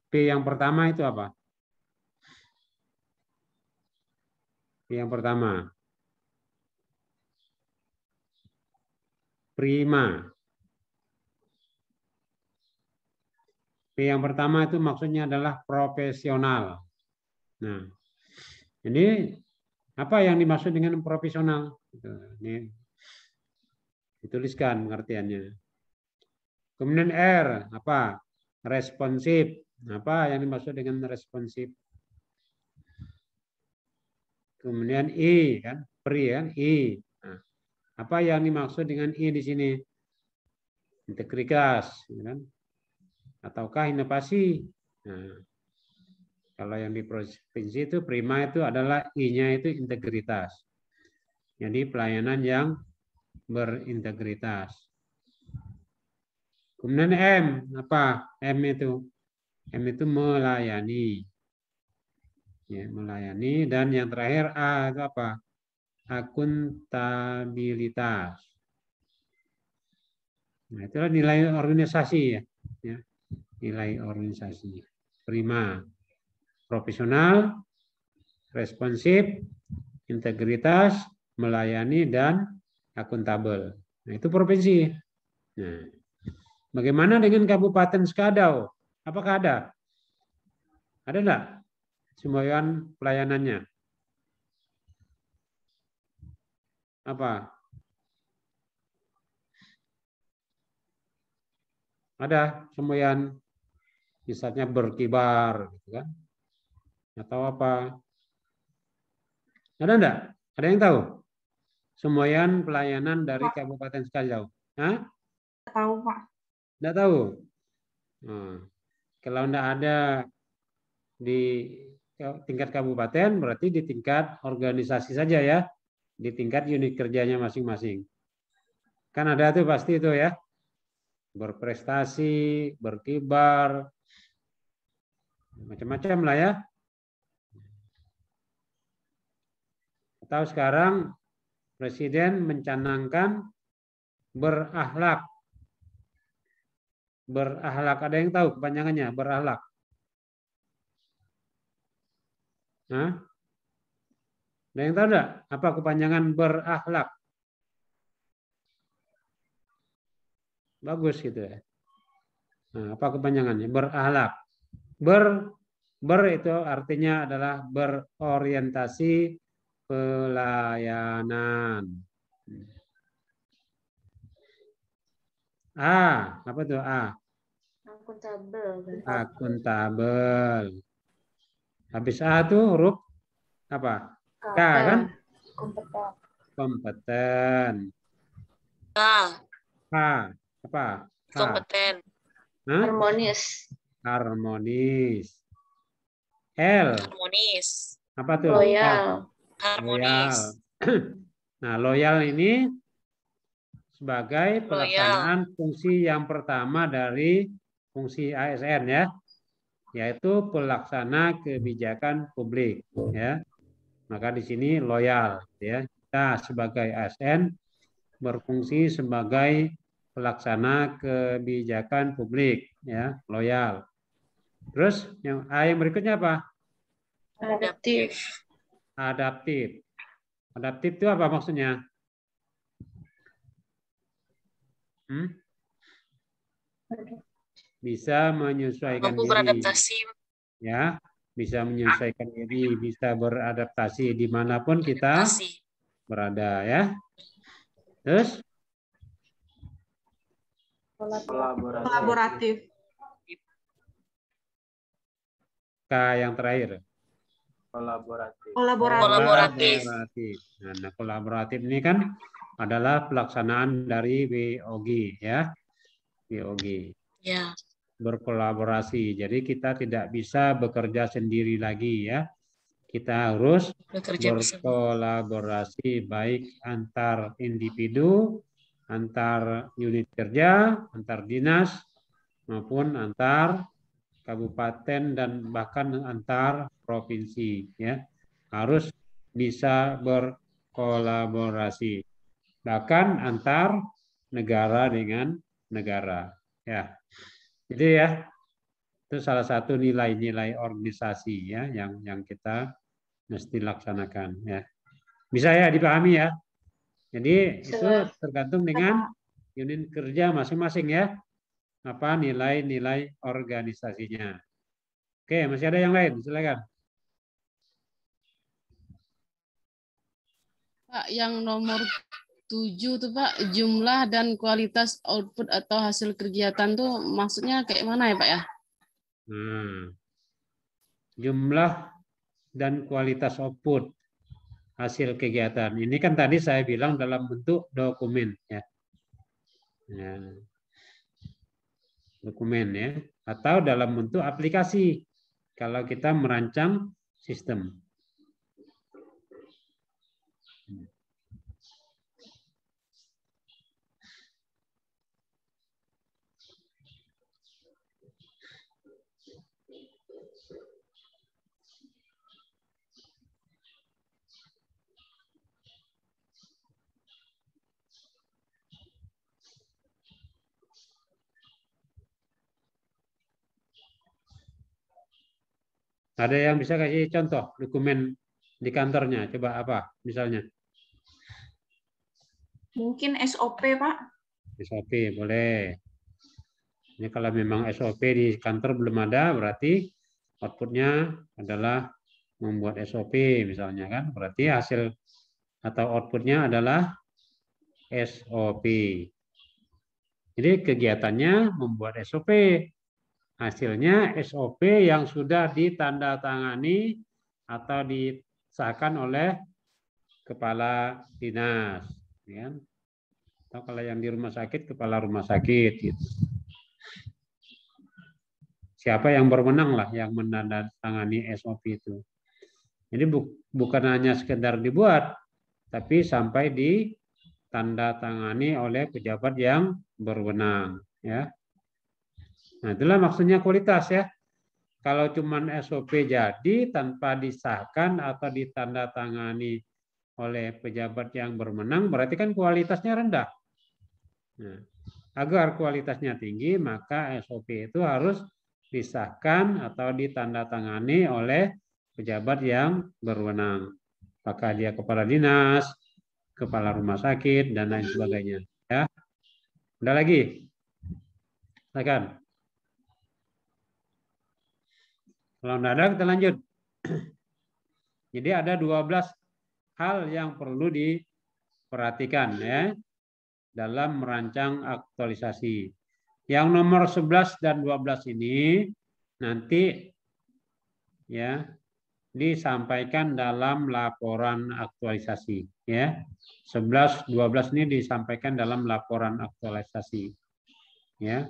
P yang pertama itu apa? P yang pertama. Prima. P yang pertama itu maksudnya adalah profesional. Nah, ini apa yang dimaksud dengan profesional? Ini dituliskan pengertiannya. Kemudian R, apa? Responsif. Apa yang dimaksud dengan responsif? Kemudian I, kan? Pri, kan? I. Nah, apa yang dimaksud dengan I di sini? Integritas, kan? Ataukah inovasi? Nah, kalau yang di provinsi itu prima itu adalah I-nya itu integritas. Jadi pelayanan yang berintegritas. Kemudian M, apa? M itu melayani. Ya, melayani. Dan yang terakhir A itu apa? Akuntabilitas. Nah, itulah nilai organisasi ya. Nilai organisasi. Prima. Profesional, responsif, integritas, melayani, dan akuntabel. Nah, itu provinsi. Nah, bagaimana dengan Kabupaten Skadau? Apakah ada? Ada enggak semboyan pelayanannya? Apa? Ada semboyan misalnya berkibar, gitu kan? Atau apa? Ada enggak? Ada yang tahu? Semboyan pelayanan dari Kabupaten Skadau? Hah? Tahu, Pak. Enggak tahu? Nah, kalau enggak ada di tingkat kabupaten, berarti di tingkat organisasi saja ya. Di tingkat unit kerjanya masing-masing. Kan ada tuh pasti itu ya. Berprestasi, berkibar, macam-macam lah ya. Atau sekarang Presiden mencanangkan berakhlak. Berakhlak. Ada yang tahu kepanjangannya berakhlak? Hah? Ada yang tahu enggak apa kepanjangan berakhlak? Bagus gitu ya. Nah, apa kepanjangannya? Berakhlak. Ber itu artinya adalah berorientasi pelayanan. A, apa tuh A? Akuntabel. Akuntabel. Habis A tuh huruf apa? K kan? Kompeten. Kompeten. H, apa? H. Kompeten. Hah? Harmonis. Harmonis. L, Harmonis. apa tuh? Loyal. Harmonis. Nah, loyal ini sebagai Loyal. pelaksanaan fungsi yang pertama dari fungsi ASN ya, yaitu pelaksana kebijakan publik ya. Maka di sini loyal ya. Kita sebagai ASN berfungsi sebagai pelaksana kebijakan publik ya, loyal. Terus yang A yang berikutnya apa? Adaptif. Adaptif. Adaptif itu apa maksudnya? Bisa menyesuaikan Mampu diri. beradaptasi. Ya, bisa menyesuaikan diri, bisa beradaptasi dimanapun kita berada ya. Terus Kolaboratif. K yang terakhir. Kolaboratif. Nah, kolaboratif ini kan adalah pelaksanaan dari WOG ya. WOG. Ya. Berkolaborasi. Jadi kita tidak bisa bekerja sendiri lagi ya. Kita harus berkolaborasi baik antar individu, antar unit kerja, antar dinas maupun antar kabupaten dan bahkan antar provinsi ya. Harus bisa berkolaborasi. Bahkan antar negara dengan negara ya. Jadi ya, itu salah satu nilai-nilai organisasi ya yang kita mesti laksanakan ya. Bisa ya dipahami ya. Jadi itu tergantung dengan unit kerja masing-masing ya. Apa nilai-nilai organisasinya. Oke, masih ada yang lain? Silakan. Pak, yang nomor 7 tuh Pak, jumlah dan kualitas output atau hasil kegiatan tuh maksudnya kayak mana ya Pak ya? Jumlah dan kualitas output hasil kegiatan. Ini kan tadi saya bilang dalam bentuk dokumen ya. Dokumen ya. Atau dalam bentuk aplikasi kalau kita merancang sistem. Ada yang bisa kasih contoh dokumen di kantornya? Coba apa misalnya? Mungkin SOP, Pak. SOP boleh. Ini kalau memang SOP di kantor belum ada, berarti outputnya adalah membuat SOP misalnya kan. Berarti hasil atau outputnya adalah SOP. Jadi kegiatannya membuat SOP. Hasilnya SOP yang sudah ditandatangani atau disahkan oleh kepala dinas. Ya. Atau kalau yang di rumah sakit, kepala rumah sakit. Gitu. Siapa yang berwenang lah yang menandatangani SOP itu. Jadi bukan hanya sekedar dibuat, tapi sampai ditandatangani oleh pejabat yang berwenang. Ya. Nah, itulah maksudnya kualitas ya. Kalau cuma SOP jadi tanpa disahkan atau ditandatangani oleh pejabat yang berwenang, berarti kan kualitasnya rendah. Nah, Agar kualitasnya tinggi, maka SOP itu harus disahkan atau ditandatangani oleh pejabat yang berwenang. Apakah dia kepala dinas, kepala rumah sakit, dan lain sebagainya. Ya, udah lagi. Silakan. Kalau tidak ada, kita lanjut. Jadi ada 12 hal yang perlu diperhatikan ya dalam merancang aktualisasi. Yang nomor 11 dan 12 ini nanti ya disampaikan dalam laporan aktualisasi ya. 11 12 ini disampaikan dalam laporan aktualisasi. Ya.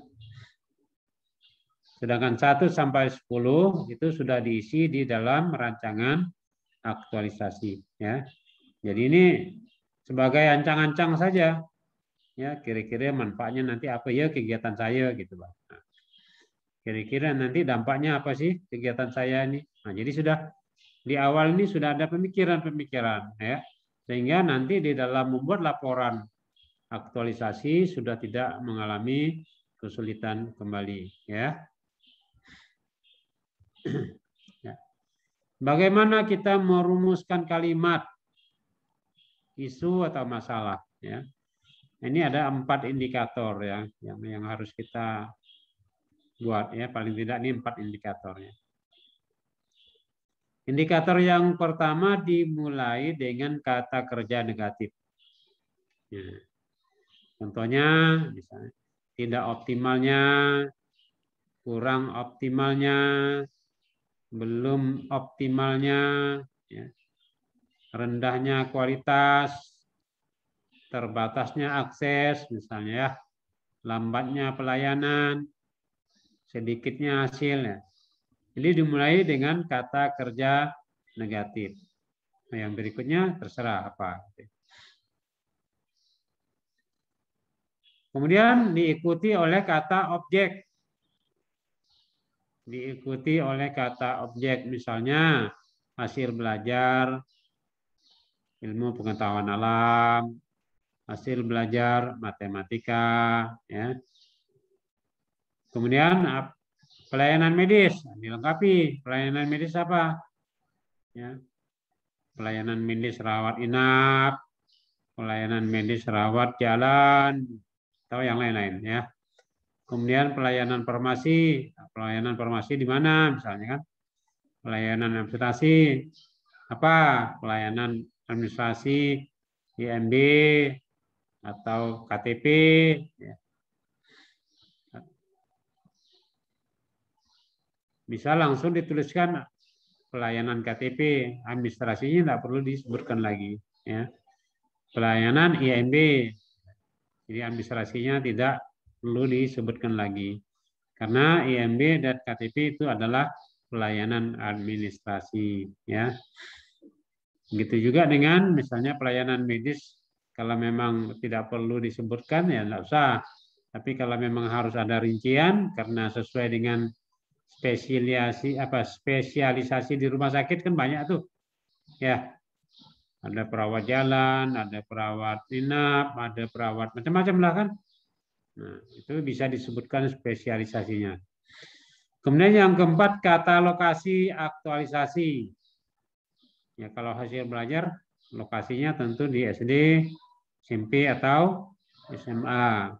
Sedangkan 1 sampai 10 itu sudah diisi di dalam rancangan aktualisasi ya. Jadi ini sebagai ancang-ancang saja. Ya, kira-kira manfaatnya nanti apa ya kegiatan saya gitu, Pak. Nah, kira-kira nanti dampaknya apa sih kegiatan saya ini? Nah, jadi sudah di awal ini sudah ada pemikiran-pemikiran ya. Sehingga nanti di dalam membuat laporan aktualisasi sudah tidak mengalami kesulitan kembali ya. Ya. Bagaimana kita merumuskan kalimat isu atau masalah ya. Ini ada 4 indikator ya yang harus kita buat ya, paling tidak ini 4 indikatornya. Indikator yang pertama dimulai dengan kata kerja negatif. Ya. Contohnya misalnya tidak optimalnya, kurang optimalnya, belum optimalnya, ya. Rendahnya kualitas, terbatasnya akses, misalnya ya, lambatnya pelayanan, sedikitnya hasilnya. Jadi dimulai dengan kata kerja negatif. Nah, yang berikutnya terserah apa. Kemudian diikuti oleh kata objek. Diikuti oleh kata objek, misalnya hasil belajar, ilmu pengetahuan alam, hasil belajar matematika, ya. Kemudian pelayanan medis dilengkapi. Pelayanan medis apa? Ya. Pelayanan medis rawat inap, pelayanan medis rawat jalan, atau yang lain-lain, ya. Kemudian pelayanan farmasi di mana? Misalnya kan pelayanan administrasi apa? Pelayanan administrasi IMB atau KTP. Ya. Bisa langsung dituliskan pelayanan KTP, administrasinya tidak perlu disebutkan lagi. Ya. Pelayanan IMB, jadi administrasinya tidak perlu disebutkan lagi. Karena IMB dan KTP itu adalah pelayanan administrasi. Ya. Begitu juga dengan misalnya pelayanan medis, kalau memang tidak perlu disebutkan ya tidak usah. Tapi kalau memang harus ada rincian karena sesuai dengan spesialisasi di rumah sakit kan banyak tuh. Ya. Ada perawat jalan, ada perawat inap, ada perawat macam-macam lah kan. Nah, itu bisa disebutkan spesialisasinya. Kemudian yang keempat kata lokasi aktualisasi. Ya, kalau hasil belajar lokasinya tentu di SD, SMP atau SMA.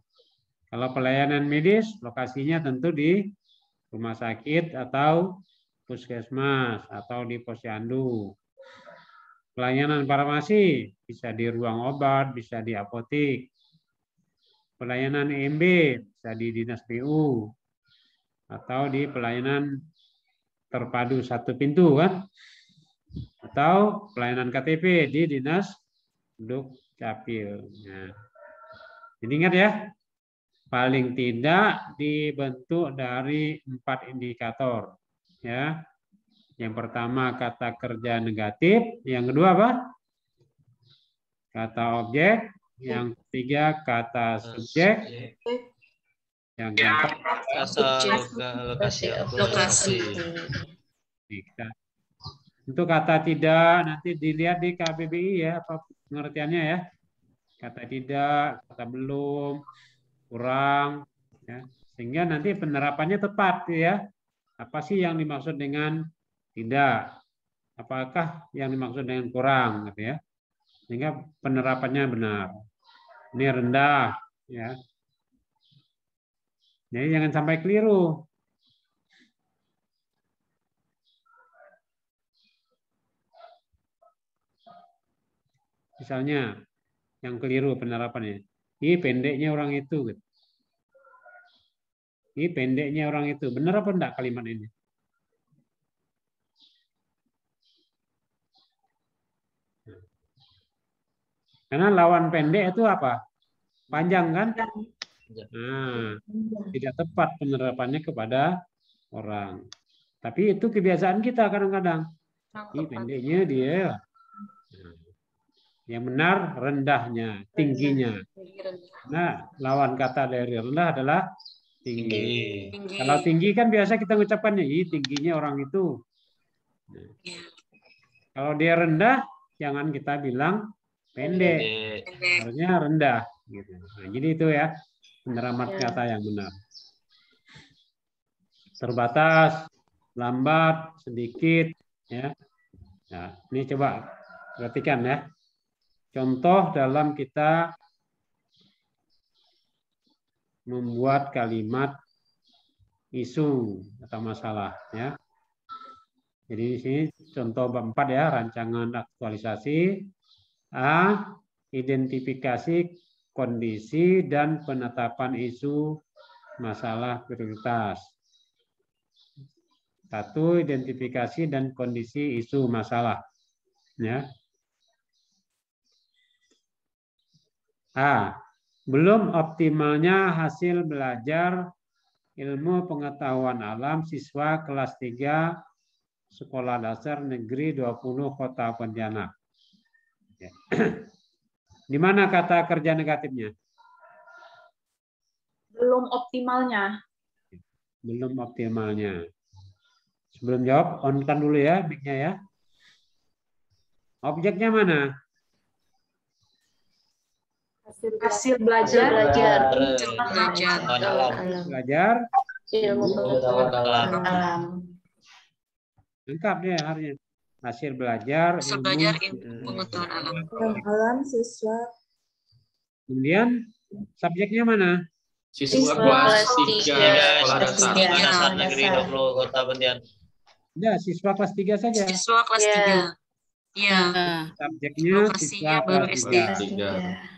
Kalau pelayanan medis lokasinya tentu di rumah sakit atau puskesmas atau di posyandu. Pelayanan farmasi bisa di ruang obat, bisa di apotik. Pelayanan EMB bisa di dinas PU atau di pelayanan terpadu satu pintu kan, atau pelayanan KTP di dinas Dukcapil. Nah, jadi ingat ya, paling tidak dibentuk dari 4 indikator. Ya, yang pertama kata kerja negatif, yang kedua apa? Kata objek. Yang ketiga kata subjek, yang keempat Lokasi. Untuk kata tidak nanti dilihat di KBBI ya apa pengertiannya ya. Kata tidak, kata belum, kurang, ya. Sehingga nanti penerapannya tepat ya. Apa sih yang dimaksud dengan tidak? Apakah yang dimaksud dengan kurang, gitu ya? Sehingga penerapannya benar. Ini rendah, ya. Jadi jangan sampai keliru. Misalnya yang keliru penerapannya. Ini pendeknya orang itu. Gitu. Ini pendeknya orang itu. Benar apa enggak kalimat ini? Karena lawan pendek itu apa? Panjang kan? Nah, tidak tepat penerapannya kepada orang. Tapi itu kebiasaan kita kadang-kadang. Ini pendeknya dia. Yang benar rendahnya, tingginya. Nah, lawan kata dari rendah adalah tinggi. Kalau tinggi kan biasa kita mengucapkannya, tingginya orang itu. Nah, kalau dia rendah, jangan kita bilang pendek. Harusnya rendah. Gitu. Nah, jadi itu ya penerapan kata yang benar. Terbatas, lambat, sedikit. Ya. Nah, ini coba perhatikan ya. Contoh dalam kita membuat kalimat isu atau masalah ya. Jadi di sini contoh bab 4 ya, rancangan aktualisasi. A, identifikasi kondisi dan penetapan isu masalah prioritas. 1, identifikasi dan kondisi isu masalah. Ya. A. Belum optimalnya hasil belajar ilmu pengetahuan alam siswa kelas 3 Sekolah Dasar Negeri 20 Kota Pontianak. Ya. Di mana kata kerja negatifnya? Belum optimalnya. Belum optimalnya. Sebelum jawab, on-kan dulu ya mic-nya ya. Objeknya mana? Hasil belajar. Belajar. Ilmu pengetahuan alam. Lengkap ya harusnya. Hasil belajar. Ilmu pengetahuan alam. Alam siswa. Kemudian subjeknya mana? Siswa kelas 3 Sekolah dasar negeri 20 Kota Pontianak. Ya, siswa kelas 3 saja. Siswa kelas 3. Iya. Subjeknya siswa Lokasinya baru kelas SD. 3.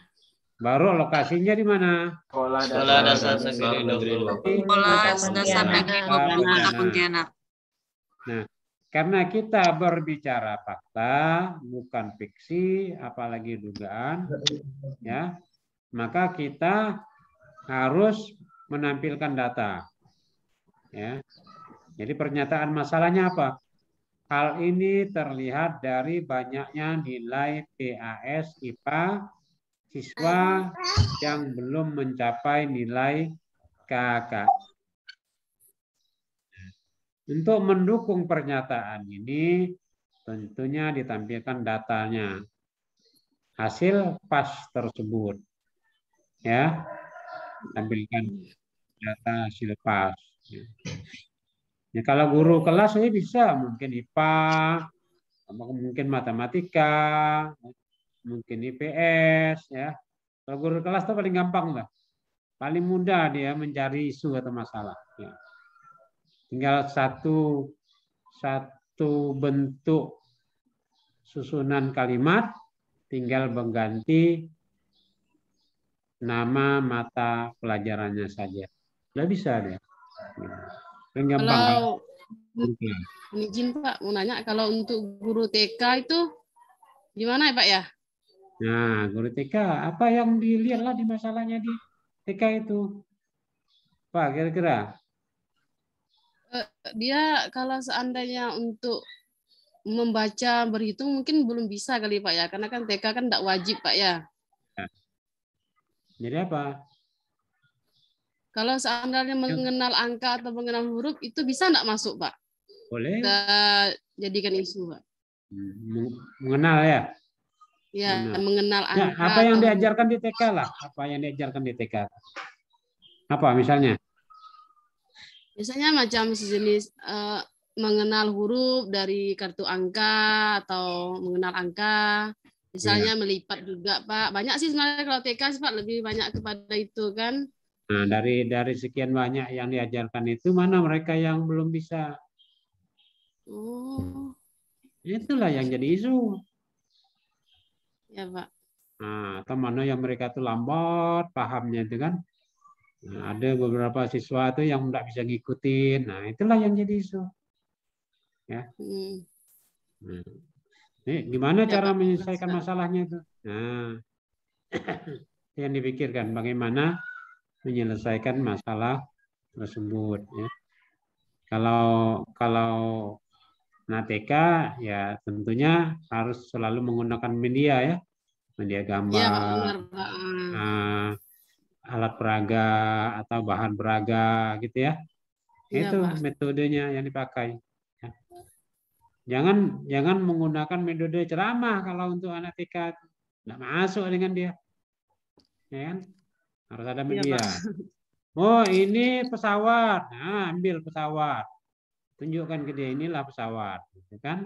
Baru lokasinya di mana? Sekolah dasar negeri 20. Sekolah dasar negeri 20 Kota Pontianak. Nah, karena kita berbicara fakta, bukan fiksi, apalagi dugaan, ya, maka kita harus menampilkan data. Ya. Jadi pernyataan masalahnya apa? Hal ini terlihat dari banyaknya nilai PAS IPA siswa yang belum mencapai nilai KK. Untuk mendukung pernyataan ini, tentunya ditampilkan datanya. Hasil PAS tersebut. Ya. Tampilkan data hasil PAS. Ya, kalau guru kelas ini bisa mungkin IPA, mungkin matematika, mungkin IPS, ya. Kalau guru kelas itu paling gampang lah, paling mudah dia mencari isu atau masalah. Ya. Tinggal satu bentuk susunan kalimat, tinggal mengganti nama mata pelajarannya saja. Sudah bisa dia. Kalau izin Pak, mau nanya kalau untuk guru TK itu gimana ya Pak ya? Nah, guru TK, apa yang dilihatlah di masalahnya di TK itu? Pak, kira-kira? Dia kalau seandainya untuk membaca berhitung mungkin belum bisa kali Pak ya, karena kan TK kan tidak wajib Pak ya. Jadi apa? Kalau seandainya mengenal angka atau mengenal huruf itu bisa enggak masuk, Pak? Boleh. Kita jadikan isu, Pak. Mengenal ya? Ya, mengenal angka. Nah, apa yang diajarkan di TK lah? Apa yang diajarkan di TK? Apa misalnya? Misalnya macam sejenis mengenal huruf dari kartu angka atau mengenal angka. Misalnya melipat juga, Pak. Banyak sih sebenarnya kalau TK sih, Pak, lebih banyak kepada itu kan. Nah, dari sekian banyak yang diajarkan itu, mana mereka yang belum bisa? Oh, Itulah yang jadi isu. ya, Pak. Nah, atau mana yang mereka tuh lambat pahamnya itu kan. Nah, ada beberapa siswa itu yang tidak bisa ngikutin. Nah, itulah yang jadi isu. Ya. Hmm. Nah, ini gimana Ya, cara Pak. menyelesaikan masalahnya itu? Nah, yang dipikirkan bagaimana menyelesaikan masalah tersebut. Ya. Kalau TK ya tentunya harus selalu menggunakan media ya, media Iya, Pak, gambar, benar, Pak. alat peraga atau bahan peraga gitu ya. Iya, Itu Pak. metodenya yang dipakai. Ya. Jangan menggunakan metode ceramah kalau untuk anak TK, nggak masuk dengan dia, ya kan? Harus ada Iya, media. Pak. Oh ini pesawat, nah ambil pesawat, tunjukkan ke dia inilah pesawat, gitu kan?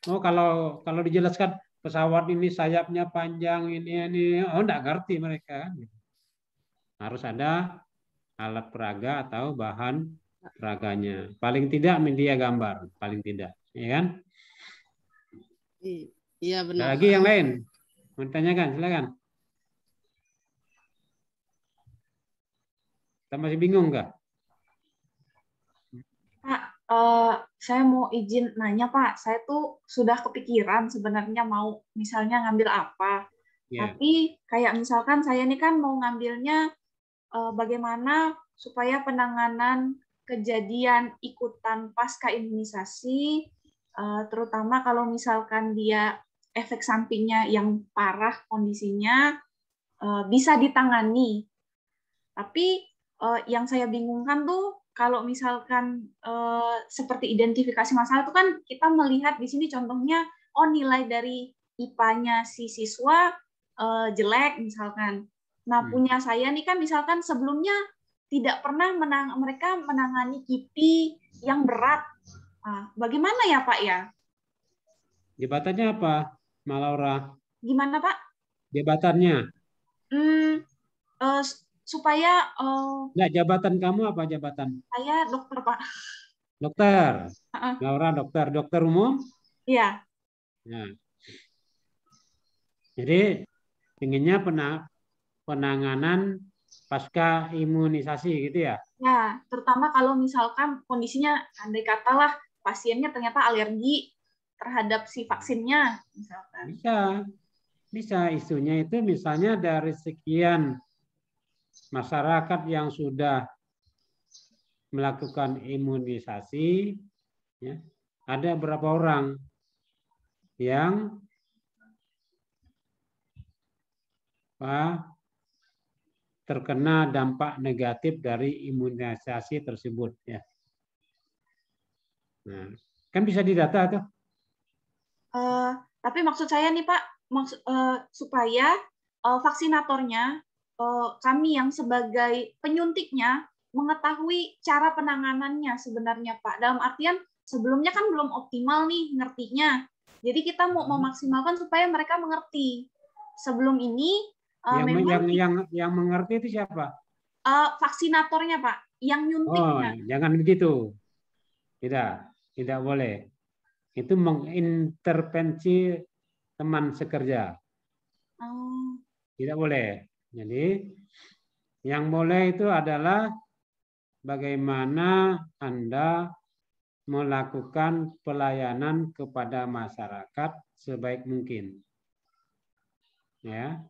Oh kalau dijelaskan pesawat ini sayapnya panjang ini, oh nggak ngerti mereka kan? Harus ada alat peraga atau bahan peraganya. Paling tidak media gambar, paling tidak, ya kan? Iya, Ada benar, lagi Pak. yang lain? Mau ditanyakan, silakan. Kita masih bingung nggak? Pak, saya mau izin nanya Pak, saya tuh sudah kepikiran sebenarnya mau misalnya ngambil apa. Ya. Tapi kayak misalkan saya ini kan mau ngambilnya bagaimana supaya penanganan kejadian ikutan pasca imunisasi, terutama kalau misalkan dia efek sampingnya yang parah kondisinya, bisa ditangani. Tapi yang saya bingungkan tuh kalau misalkan seperti identifikasi masalah itu kan kita melihat di sini contohnya, oh nilai dari IPA-nya si siswa jelek misalkan. Nah punya saya nih kan misalkan sebelumnya tidak pernah mereka menangani KIPI yang berat. Nah, bagaimana ya Pak ya? Jabatannya apa, Mbak Laura? Gimana Pak? Jabatannya? Supaya Nggak, jabatan kamu apa jabatan? saya dokter Pak. Dokter. Laura dokter umum? Iya. Nah. Jadi inginnya penanganan pasca imunisasi gitu ya? Ya, terutama kalau misalkan kondisinya andai katalah pasiennya ternyata alergi terhadap si vaksinnya misalkan. Bisa isunya itu misalnya dari sekian masyarakat yang sudah melakukan imunisasi, ya, ada berapa orang yang terkena dampak negatif dari imunisasi tersebut, ya. Nah, kan bisa didata tuh. Tapi maksud saya nih Pak, supaya vaksinatornya, kami yang sebagai penyuntiknya mengetahui cara penanganannya sebenarnya Pak. Dalam artian sebelumnya kan belum optimal nih ngertinya. Jadi kita mau memaksimalkan supaya mereka mengerti. Sebelum ini yang mengerti itu siapa? Vaksinatornya Pak, yang nyuntiknya. Oh, jangan begitu. Tidak boleh. Itu mengintervensi teman sekerja. Tidak boleh. Jadi yang boleh itu adalah bagaimana Anda melakukan pelayanan kepada masyarakat sebaik mungkin. Ya.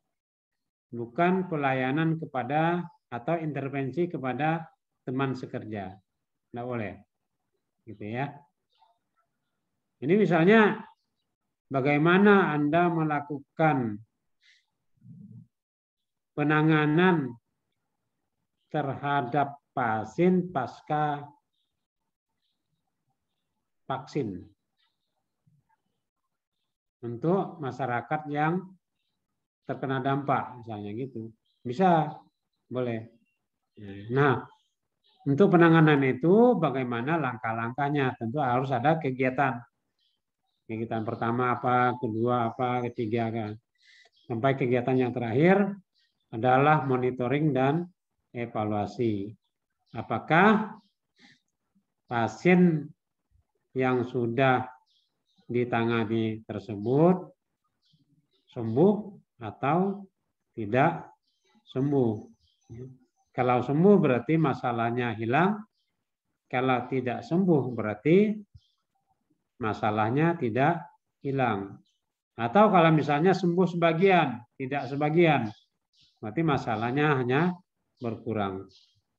Bukan pelayanan kepada atau intervensi kepada teman sekerja. Tidak boleh. Gitu ya. Ini misalnya bagaimana Anda melakukan penanganan terhadap pasien pasca vaksin untuk masyarakat yang terkena dampak, misalnya gitu. Bisa, boleh. Nah, untuk penanganan itu bagaimana langkah-langkahnya? Tentu harus ada kegiatan. Kegiatan pertama apa, kedua apa, ketiga kan. Sampai kegiatan yang terakhir adalah monitoring dan evaluasi. Apakah pasien yang sudah ditangani tersebut sembuh atau tidak sembuh. Kalau sembuh berarti masalahnya hilang. Kalau tidak sembuh berarti masalahnya tidak hilang. Atau kalau misalnya sembuh sebagian, tidak sebagian, berarti masalahnya hanya berkurang.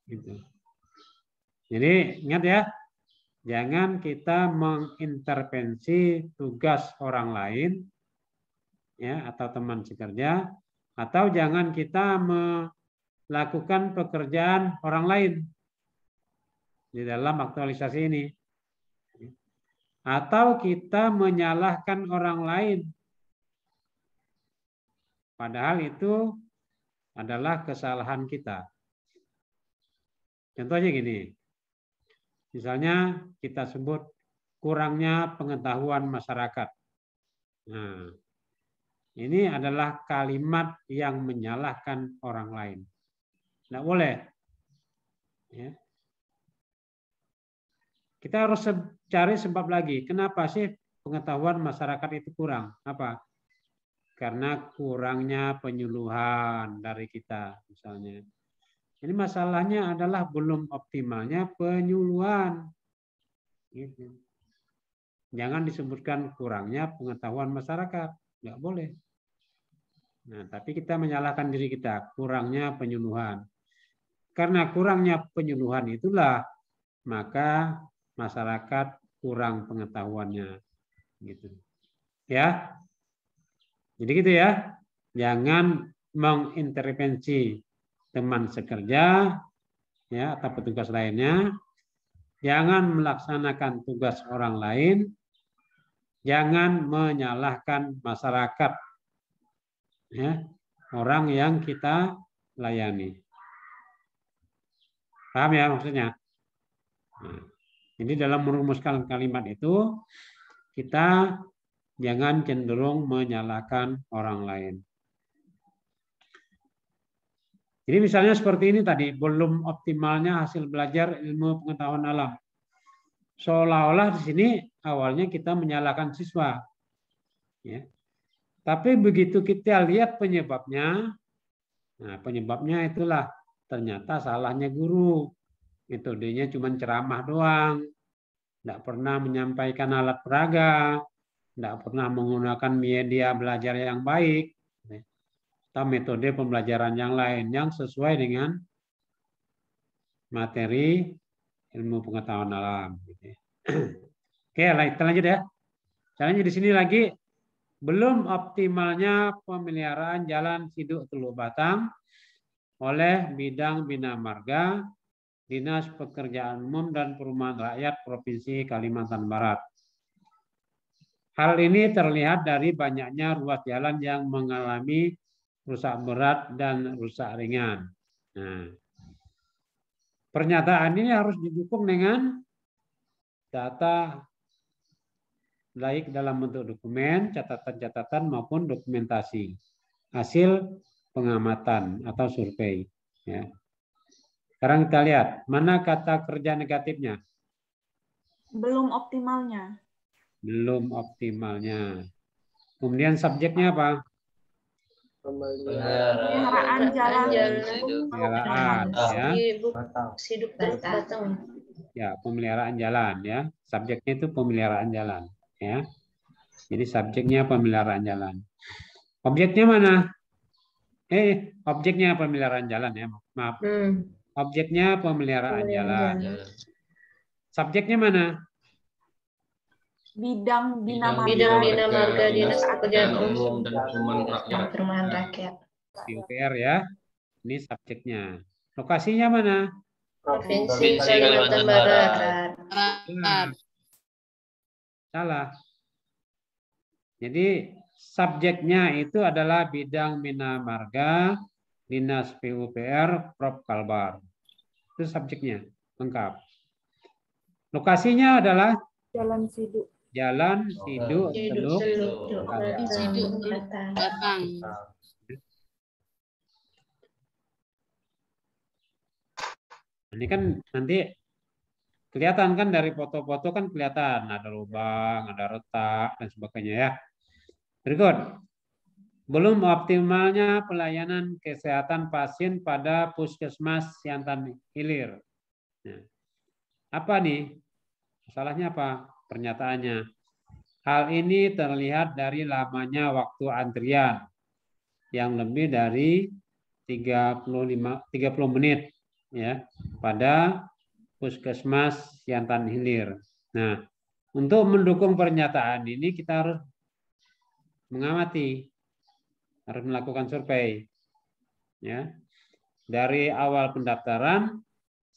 Gitu. Jadi ingat ya, jangan kita mengintervensi tugas orang lain, ya, atau teman sekerja, atau jangan kita melakukan pekerjaan orang lain di dalam aktualisasi ini. Atau kita menyalahkan orang lain. Padahal itu adalah kesalahan kita. Contohnya gini. Misalnya kita sebut kurangnya pengetahuan masyarakat. Nah, ini adalah kalimat yang menyalahkan orang lain. Tidak boleh. Ya. Kita harus cari sebab lagi. Kenapa sih pengetahuan masyarakat itu kurang? Apa? Karena kurangnya penyuluhan dari kita, misalnya. Ini masalahnya adalah belum optimalnya penyuluhan. Gitu. Jangan disebutkan kurangnya pengetahuan masyarakat. Nggak boleh. Nah, tapi kita menyalahkan diri kita, kurangnya penyuluhan. Karena kurangnya penyuluhan itulah, maka masyarakat kurang pengetahuannya. Gitu. Ya. Jadi gitu ya. Jangan mengintervensi teman sekerja, ya, atau petugas lainnya. Jangan melaksanakan tugas orang lain. Jangan menyalahkan masyarakat, ya, orang yang kita layani. Paham ya maksudnya? Nah, jadi dalam merumuskan kalimat itu kita jangan cenderung menyalahkan orang lain. Jadi misalnya seperti ini tadi, belum optimalnya hasil belajar ilmu pengetahuan alam. Seolah-olah di sini awalnya kita menyalahkan siswa. Ya. Tapi begitu kita lihat penyebabnya, nah penyebabnya itulah ternyata salahnya guru. Metodenya cuma ceramah doang. Tidak pernah menyampaikan alat peraga. Tidak pernah menggunakan media belajar yang baik. Atau metode pembelajaran yang lain yang sesuai dengan materi ilmu pengetahuan alam. Oke, kita lanjut ya. Caranya di sini lagi, belum optimalnya pemeliharaan jalan Siduk Teluk Batang oleh Bidang Bina Marga, Dinas Pekerjaan Umum dan Perumahan Rakyat Provinsi Kalimantan Barat. Hal ini terlihat dari banyaknya ruas jalan yang mengalami rusak berat dan rusak ringan. Nah, pernyataan ini harus didukung dengan data baik dalam bentuk dokumen, catatan-catatan maupun dokumentasi hasil pengamatan atau survei. Ya. Sekarang kita lihat mana kata kerja negatifnya. Belum optimalnya. Belum optimalnya. Kemudian subjeknya apa? Pemeliharaan jalan Pemeliharaan, ya. Siduk Teluk Batang. Ya, pemeliharaan jalan, ya. Subjeknya itu pemeliharaan jalan, ya. Jadi subjeknya pemeliharaan jalan. Objeknya mana? Objeknya pemeliharaan jalan, ya. Maaf. Objeknya pemeliharaan jalan. Subjeknya mana? Bidang Bina Marga Dinas Pekerjaan Umum dan Perumahan Rakyat. PUPR, ya. Ini subjeknya. Lokasinya mana? Provinsi Kalimantan Barat. Salah. Jadi subjeknya itu adalah Bidang Bina Marga, Dinas PUPR, Prop Kalbar. Itu subjeknya, lengkap. Lokasinya adalah Jalan Siduk. Jalan Siduk Teluk Batang. Batang. Ini kan nanti kelihatan kan dari foto-foto kan kelihatan ada lubang, ada retak dan sebagainya ya. Berikut. Belum optimalnya pelayanan kesehatan pasien pada Puskesmas Siantan Hilir. Nah, apa nih? Masalahnya apa? Pernyataannya. Hal ini terlihat dari lamanya waktu antrian yang lebih dari 30 menit ya pada Puskesmas Siantan Hilir. Nah, untuk mendukung pernyataan ini kita harus mengamati, harus melakukan survei ya. Dari awal pendaftaran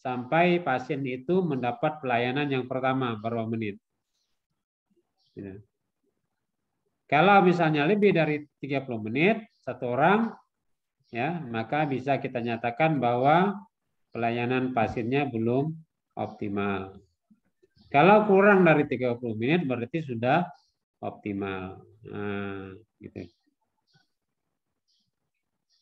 sampai pasien itu mendapat pelayanan yang pertama berapa menit. Ya. Kalau misalnya lebih dari 30 menit satu orang ya, maka bisa kita nyatakan bahwa pelayanan pasiennya belum optimal. Kalau kurang dari 30 menit berarti sudah optimal. Nah, gitu.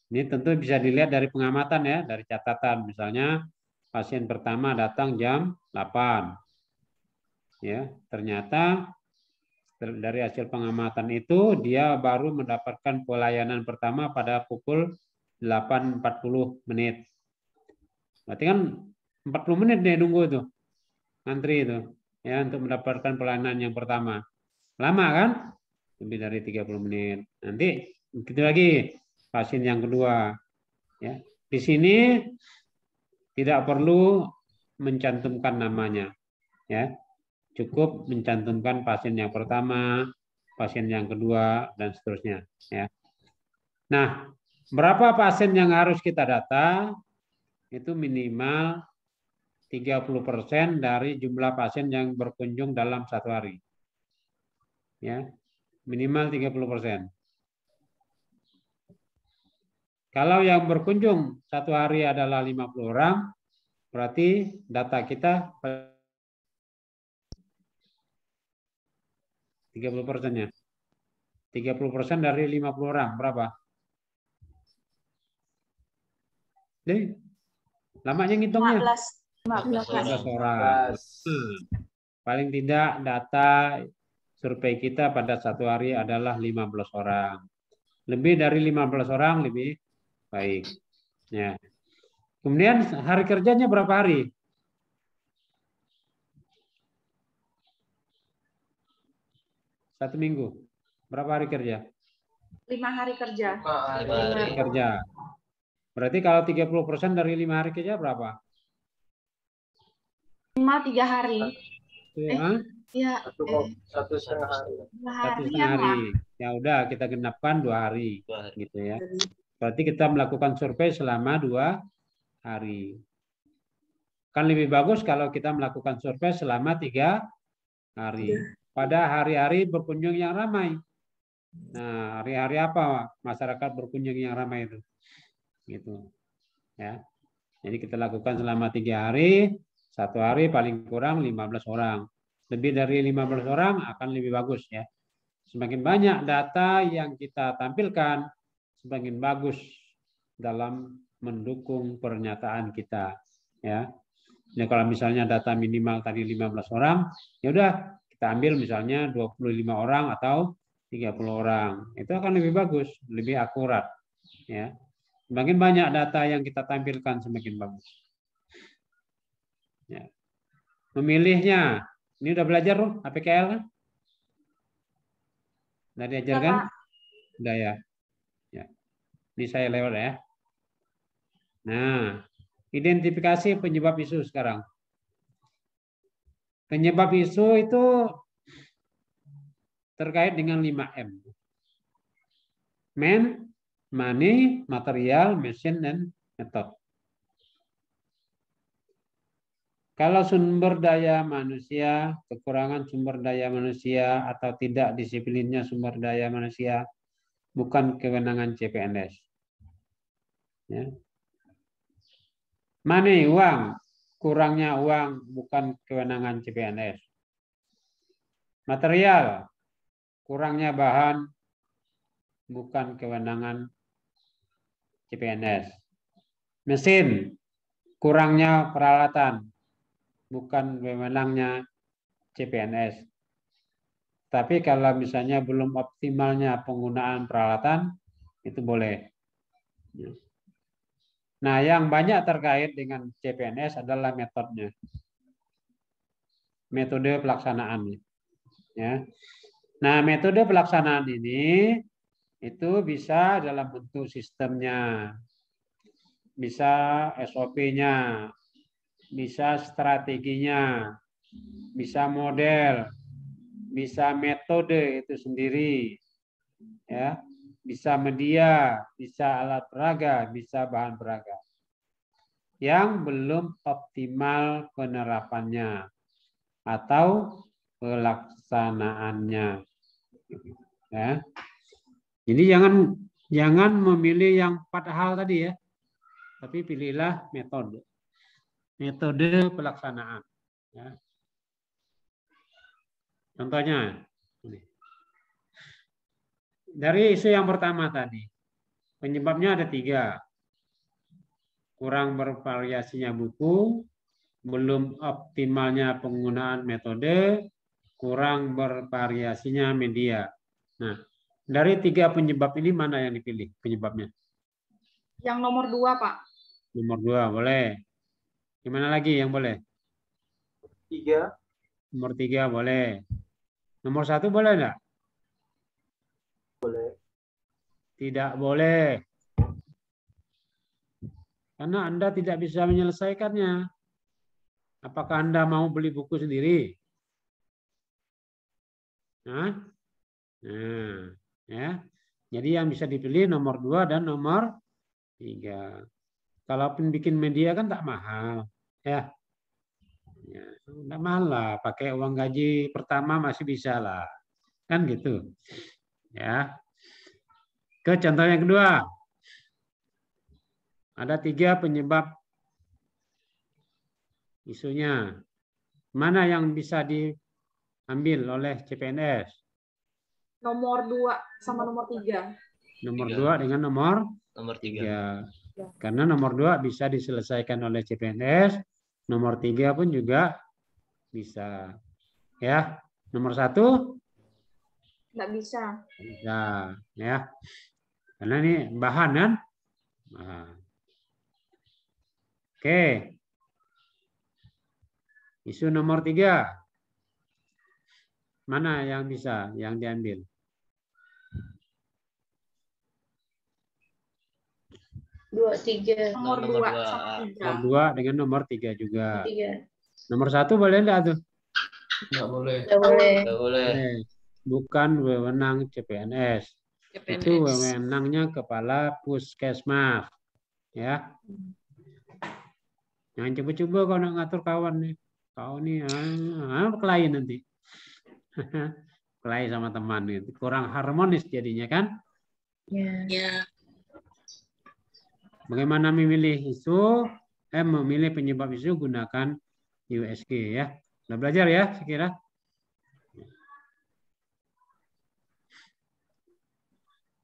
Ini tentu bisa dilihat dari pengamatan ya, dari catatan. Misalnya pasien pertama datang jam 8. Ya, ternyata dari hasil pengamatan itu dia baru mendapatkan pelayanan pertama pada pukul 8.40 menit. Berarti kan 40 menit dia nunggu itu. Antri itu ya untuk mendapatkan pelayanan yang pertama. Lama kan? Lebih dari 30 menit. Nanti begitu lagi pasien yang kedua. Ya. Di sini tidak perlu mencantumkan namanya. Ya. Cukup mencantumkan pasien yang pertama, pasien yang kedua, dan seterusnya. Ya. Nah, berapa pasien yang harus kita data? Itu minimal 30% dari jumlah pasien yang berkunjung dalam satu hari. Ya, minimal 30%. Kalau yang berkunjung satu hari adalah 50 orang, berarti data kita 30%-nya. 30% dari 50 orang, berapa? Jadi, lamanya ngitungnya. 15 orang. Paling tidak data survei kita pada satu hari adalah 15 orang. Lebih dari 15 orang lebih baik. Ya. Kemudian hari kerjanya berapa hari? Satu minggu. Berapa hari kerja? 5 hari kerja. 5 hari kerja. Berarti kalau 30% dari 5 hari kerja berapa? 3 hari. Ya, 1,5 hari. 2 hari. 1,5 hari. Ya udah kita genapkan 2 hari. Gitu ya. Berarti kita melakukan survei selama 2 hari. Kan lebih bagus kalau kita melakukan survei selama 3 hari. Pada hari-hari berkunjung yang ramai. Nah, hari-hari apa masyarakat berkunjung yang ramai itu? Gitu. Ya. Jadi kita lakukan selama 3 hari, satu hari paling kurang 15 orang. Lebih dari 15 orang akan lebih bagus ya. Semakin banyak data yang kita tampilkan, semakin bagus dalam mendukung pernyataan kita. Ya. Nah, kalau misalnya data minimal tadi 15 orang, ya udah kita ambil misalnya 25 orang atau 30 orang. Itu akan lebih bagus, lebih akurat. Ya. Semakin banyak data yang kita tampilkan, semakin bagus. Ya. Memilihnya, ini udah belajar loh, APKL kan? Udah diajarkan? Udah ya. Ya. Ini saya lewat ya. Nah, identifikasi penyebab isu sekarang. Penyebab isu itu terkait dengan 5M. Man, money, material, mesin, dan method. Kalau sumber daya manusia, kekurangan sumber daya manusia atau tidak disiplinnya sumber daya manusia bukan kewenangan CPNS. Ya. Money, uang, kurangnya uang bukan kewenangan CPNS. Material, kurangnya bahan bukan kewenangan CPNS. Mesin, kurangnya peralatan bukan wewenangnya CPNS. Tapi kalau misalnya belum optimalnya penggunaan peralatan, itu boleh. Nah, yang banyak terkait dengan CPNS adalah metodenya. Metode pelaksanaan. Ya. Nah, metode pelaksanaan ini itu bisa dalam bentuk sistemnya, bisa SOP-nya, bisa strateginya, bisa model, bisa metode itu sendiri, ya, bisa media, bisa alat peraga, bisa bahan peraga. Yang belum optimal penerapannya atau pelaksanaannya. Ya. Jadi jangan memilih yang 4 hal tadi ya, tapi pilihlah metode pelaksanaan. Ya. Contohnya, dari isu yang pertama tadi, penyebabnya ada 3. Kurang bervariasinya buku, belum optimalnya penggunaan metode, kurang bervariasinya media. Nah, dari 3 penyebab ini mana yang dipilih penyebabnya? Yang nomor 2, Pak. Nomor 2, boleh. Gimana lagi yang boleh? 3. Nomor 3 boleh. Nomor 1 boleh enggak? Boleh. Tidak boleh. Karena Anda tidak bisa menyelesaikannya. Apakah Anda mau beli buku sendiri? Nah, ya. Jadi yang bisa dipilih nomor 2 dan nomor 3. Kalaupun bikin media kan tak mahal, ya. Ya, enggak mahal lah, pakai uang gaji pertama masih bisa lah. Kan gitu. Ya. Ke contoh yang kedua. Ada 3 penyebab isunya. Mana yang bisa diambil oleh CPNS? Nomor 2 sama nomor 3. Nomor 3. 2 dengan nomor 3. Karena nomor 2 bisa diselesaikan oleh CPNS, nomor 3 pun juga bisa. Ya, nomor 1 Nggak bisa. bisa, ya. Karena ini bahan kan. Nah. Oke. Isu nomor 3. Mana yang bisa yang diambil? Dua, 3. Nomor 2 sama 3. Nomor 2 dengan nomor 3 juga. 3. Nomor 1 boleh enggak tuh? Enggak boleh. Tidak boleh. Enggak boleh. Bukan wewenang CPNS. Itu wewenangnya kepala puskesmas. Ya. Jangan coba-coba kau nak ngatur kawan nih. Kau nih kelahi nanti. Kelahi sama teman itu. Kurang harmonis jadinya kan? Ya. Bagaimana memilih isu? Memilih penyebab isu gunakan USG ya. Sudah belajar ya, saya kira.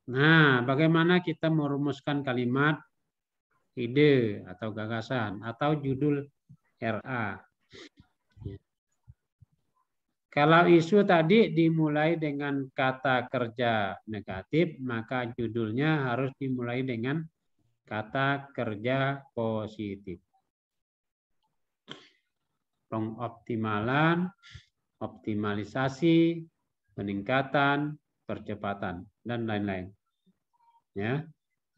Nah, bagaimana kita merumuskan kalimat ide atau gagasan atau judul RA? Kalau isu tadi dimulai dengan kata kerja negatif, maka judulnya harus dimulai dengan kata kerja positif. Pengoptimalan, optimalisasi, peningkatan, percepatan, dan lain-lain. Ya,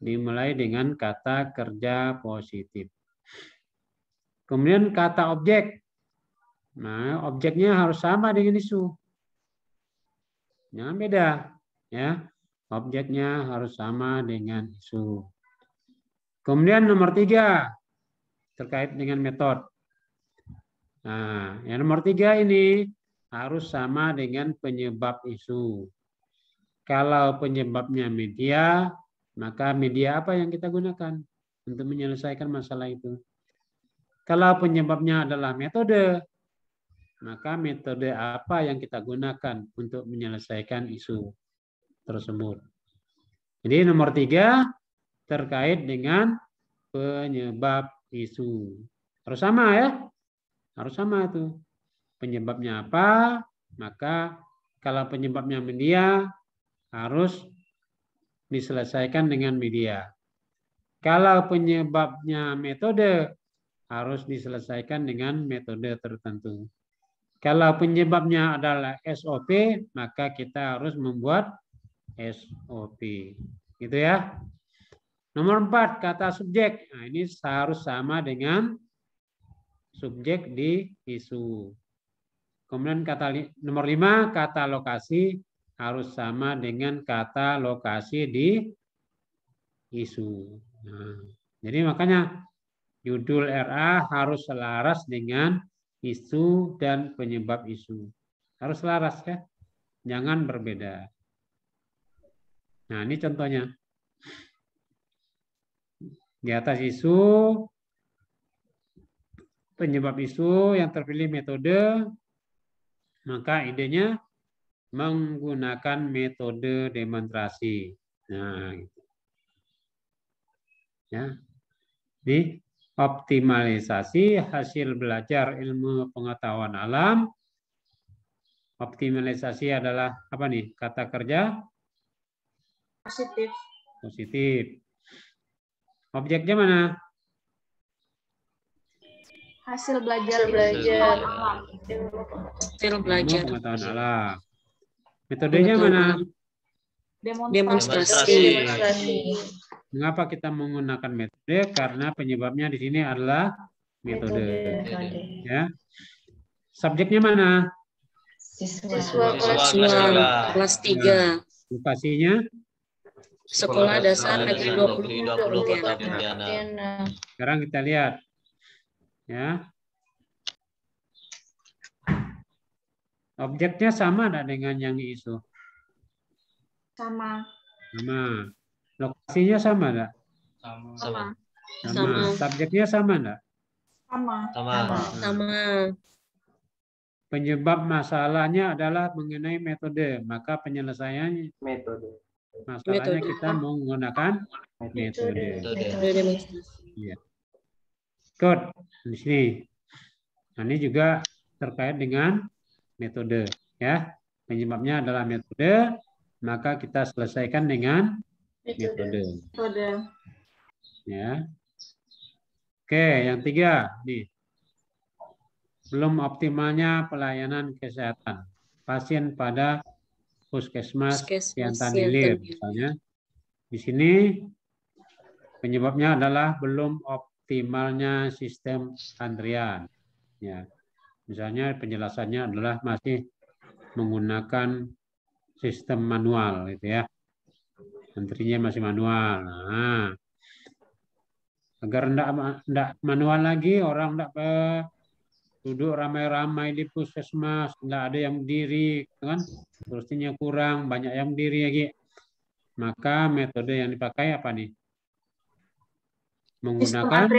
dimulai dengan kata kerja positif. Kemudian kata objek. Nah, objeknya harus sama dengan isu. Jangan beda, ya. Objeknya harus sama dengan isu. Kemudian nomor 3 terkait dengan metode. Nah, yang nomor 3 ini harus sama dengan penyebab isu. Kalau penyebabnya media, maka media apa yang kita gunakan untuk menyelesaikan masalah itu? Kalau penyebabnya adalah metode, maka metode apa yang kita gunakan untuk menyelesaikan isu tersebut. Jadi nomor 3 terkait dengan penyebab isu. Harus sama ya. Harus sama itu. Penyebabnya apa? Maka kalau penyebabnya media harus diselesaikan dengan media. Kalau penyebabnya metode harus diselesaikan dengan metode tertentu. Kalau penyebabnya adalah SOP, maka kita harus membuat SOP. Gitu ya. Nomor 4, kata subjek. Nah, ini harus sama dengan subjek di isu. Kemudian nomor 5, kata lokasi harus sama dengan kata lokasi di isu. Nah, jadi makanya judul RA harus selaras dengan isu dan penyebab isu. Harus selaras ya. Jangan berbeda. Nah, ini contohnya. Di atas isu, penyebab isu yang terpilih metode, maka idenya menggunakan metode demonstrasi. Nah, gitu. Ya. Di optimalisasi hasil belajar ilmu pengetahuan alam. Optimalisasi adalah apa nih? Kata kerja? Positif. Positif. Objeknya mana? Hasil belajar. Hasil belajar. Ilmu pengetahuan alam. Metodenya mana? Demonstrasi. Mengapa kita menggunakan metode? Karena penyebabnya di sini adalah metode. Ya. Subjeknya mana? Siswa Kelas 3. Lokasinya? Sekolah Dasar Negeri 20 Pontianak. Sekarang kita lihat. Ya. Objeknya sama enggak dengan yang diisu? Sama. Sama. Lokasinya sama enggak? Sama. Sama. Subjeknya sama enggak? Sama. Penyebab masalahnya adalah mengenai metode, maka penyelesaiannya masalahnya kita menggunakan metode. Ya. Good. Di sini. Nah, ini juga terkait dengan metode, ya. Penyebabnya adalah metode, maka kita selesaikan dengan metode. Ya. Oke, yang 3 nih. Belum optimalnya pelayanan kesehatan pasien pada Puskesmas Siantan Ilir, misalnya. Di sini penyebabnya adalah belum optimalnya sistem antrian. Ya. Misalnya penjelasannya adalah masih menggunakan sistem manual, gitu ya. Antrinya masih manual. Nah, agar enggak manual lagi, orang enggak duduk ramai-ramai di puskesmas, enggak ada yang berdiri, kan? Kursinya kurang, banyak yang berdiri lagi. Maka metode yang dipakai apa nih? Menggunakan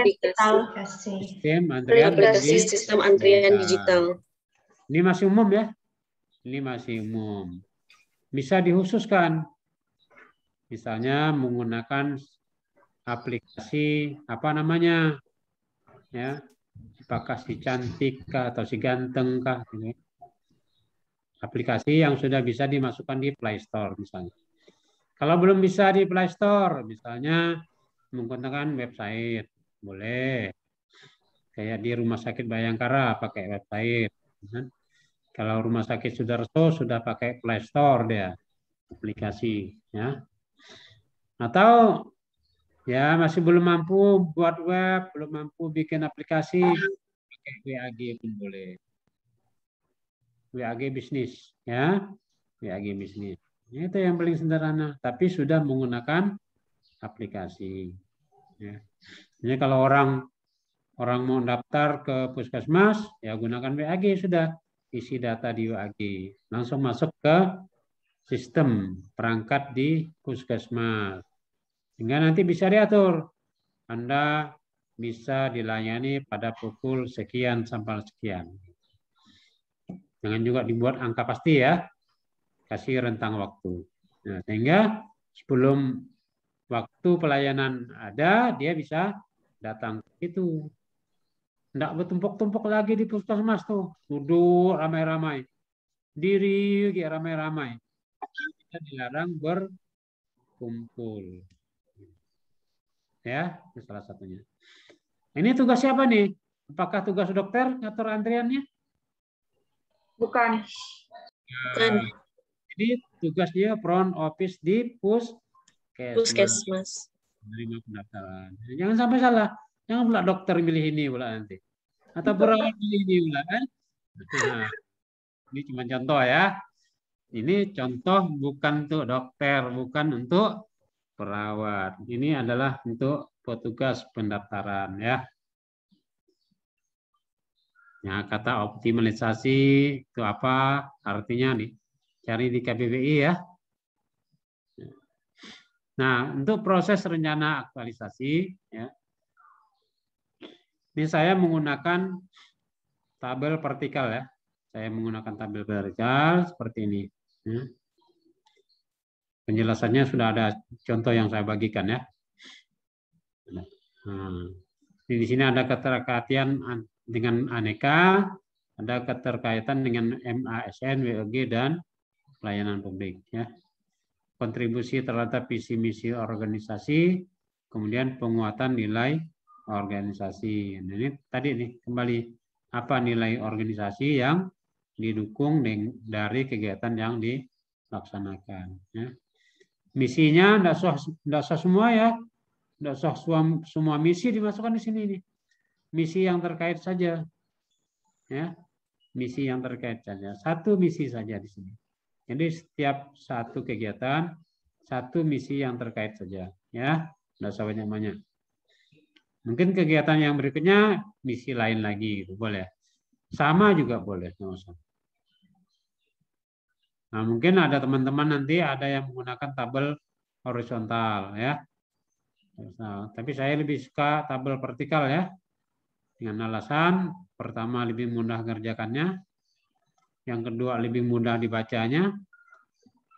sistem antrian digital. Ini masih umum ya? Ini masih umum. Bisa dikhususkan. Misalnya menggunakan aplikasi apa namanya? Ya. Apakah si cantik kah atau si ganteng kah? Aplikasi yang sudah bisa dimasukkan di Play Store misalnya. Kalau belum bisa di Play Store, misalnya menggunakan website, boleh. Kayak di Rumah Sakit Bayangkara pakai website. Kalau Rumah Sakit Sudarso sudah pakai Play Store dia, aplikasi. Ya. Atau ya masih belum mampu buat web, belum mampu bikin aplikasi, pakai WAG pun boleh. WAG bisnis, ya, WAG bisnis. Itu yang paling sederhana, tapi sudah menggunakan aplikasi. Ya. Jadi kalau orang mau daftar ke puskesmas, ya gunakan WAG sudah, isi data di WAG, langsung masuk ke sistem perangkat di puskesmas. Sehingga nanti bisa diatur. Anda bisa dilayani pada pukul sekian sampai sekian. Jangan juga dibuat angka pasti ya, kasih rentang waktu. Nah, sehingga sebelum waktu pelayanan ada, dia bisa datang itu. Tidak bertumpuk-tumpuk lagi di puskesmas tuh, duduk ramai-ramai, diri ramai-ramai. Kita dilarang berkumpul. Ya, itu salah satunya. Ini tugas siapa nih? Apakah tugas dokter ngatur antriannya? Bukan. Bukan. Ini tugasnya front office di Puskesmas. menerima pendaftaran. Jangan sampai salah. Jangan pula dokter milih ini pula nanti. Atau perawat milih ini pula kan. Nah, ini cuma contoh ya. Ini contoh bukan untuk dokter, bukan untuk perawat. Ini adalah untuk petugas pendaftaran ya. Nah, kata optimalisasi itu apa? Artinya nih, cari di KBBI ya. Nah, untuk proses rencana aktualisasi, ya, ini saya menggunakan tabel vertikal ya. Saya menggunakan tabel vertikal seperti ini. Ya. Penjelasannya sudah ada contoh yang saya bagikan ya. Nah, di sini ada keterkaitan dengan aneka, ada keterkaitan dengan MASN, WOG, dan pelayanan publik. Ya. Kontribusi terhadap visi misi organisasi, kemudian penguatan nilai organisasi. Nah, ini tadi nih kembali apa nilai organisasi yang didukung dari kegiatan yang dilaksanakan. Ya. Misinya tidak usah semua ya, tidak usah semua misi dimasukkan di sini nih. Misi yang terkait saja, ya, misi yang terkait saja. Satu misi saja di sini. Jadi setiap satu kegiatan, satu misi yang terkait saja, ya, tidak usah banyak-banyak. Mungkin kegiatan yang berikutnya misi lain lagi, gitu. Boleh. Sama juga boleh, nggak usah. Nah, mungkin ada teman-teman nanti ada yang menggunakan tabel horizontal, ya. Nah, tapi saya lebih suka tabel vertikal ya. Dengan alasan pertama lebih mudah mengerjakannya, yang kedua lebih mudah dibacanya,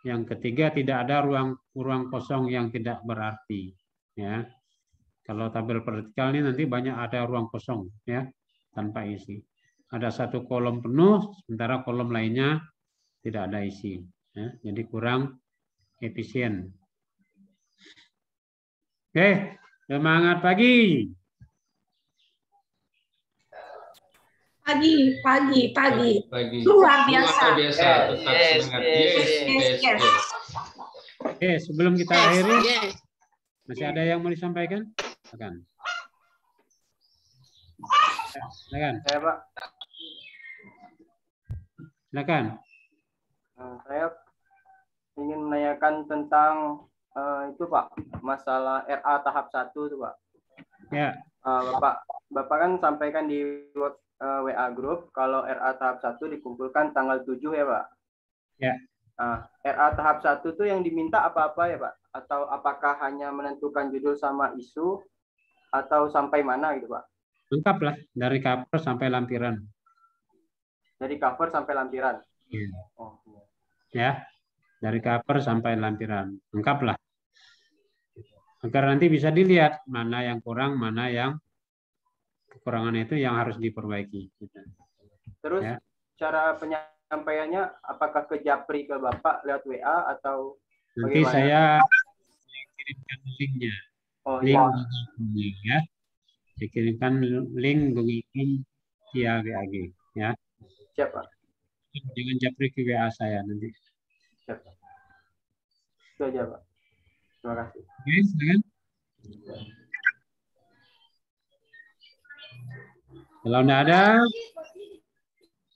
yang ketiga tidak ada ruang kosong yang tidak berarti. Ya, kalau tabel vertikal ini nanti banyak ada ruang kosong ya tanpa isi. Ada satu kolom penuh, sementara kolom lainnya tidak ada isi. Ya, jadi kurang efisien. Oke, semangat pagi. Pagi. Pagi. Luar biasa. Luar biasa. Tetap semangat. Yes. Oke, sebelum kita akhiri, masih ada yang mau disampaikan? Silakan. Silakan. Saya Pak. Silakan. Saya ingin menanyakan tentang itu Pak, masalah RA tahap 1 itu Pak. Ya. Bapak kan sampaikan di WA grup kalau RA tahap 1 dikumpulkan tanggal 7 ya Pak. Ya. RA tahap 1 itu yang diminta apa-apa ya Pak? Atau apakah hanya menentukan judul sama isu atau sampai mana gitu Pak? Lengkap lah, dari cover sampai lampiran. Dari cover sampai lampiran? Ya. Oh, Ya, dari cover sampai lampiran. Lengkap lah. Agar nanti bisa dilihat mana yang kurang, mana yang kekurangan itu yang harus diperbaiki. Terus ya. Cara penyampaiannya apakah ke Japri ke Bapak lewat WA atau nanti bagaimana? saya kirimkan linknya. Oh, link iya. Google ya. Saya kirimkan link Google Form via WAG ya. Siap Pak. Jangan Japri ke WA saya nanti. Siap Pak. Itu aja Pak. Terima kasih. Oke, silakan. Kalau tidak ada,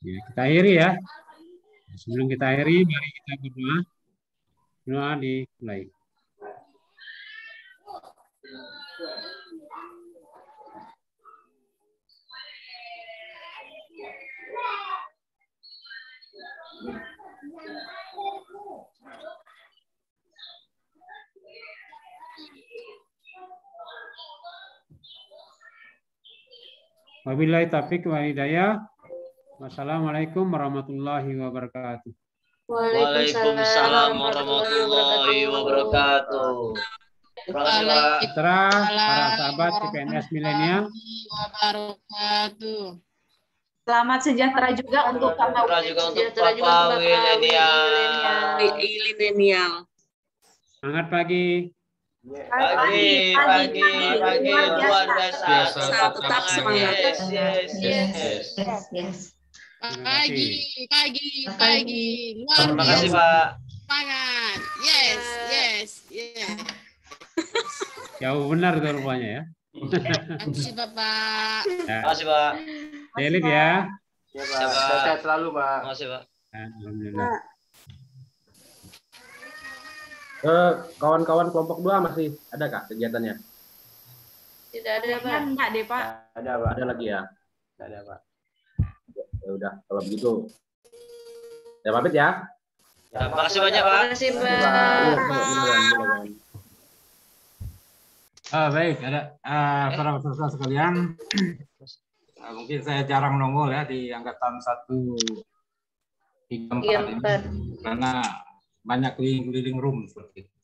ya, kita akhiri ya. Sebelum kita akhiri, mari kita berdoa. Doa dimulai. Wabillahi taufiq wal hidayah. Wassalamualaikum warahmatullahi wabarakatuh. Waalaikumsalam warahmatullahi wabarakatuh. Sejahtera para sahabat CPNS milenial. Wabarakatuh. Selamat sejahtera juga untuk Bapak milenial. Semangat pagi. Pagi luar biasa. Tetap semangat. Yes. Pagi. Luar Terima kasih, biasa. Pak. Semangat. Yes. Jauh benar itu rupanya ya. Terima kasih Bapak. Terima kasih, Pak. Delip ya. Ya, Pak. Sehat selalu, Pak. Terima kasih, Pak. Alhamdulillah. Kawan-kawan kelompok 2 masih ada kak kegiatannya? Tidak ada, Pak. Enggak deh, Pak. Ada, Pak. Ada lagi ya? Ada, Pak. Ya udah, kalau begitu. Ya pamit ya. Terima kasih banyak, Pak. Terima kasih, Pak. Baik, ada para peserta sekalian. Mungkin saya jarang nongol ya di angkatan 134 ini karena banyak keliling room seperti itu.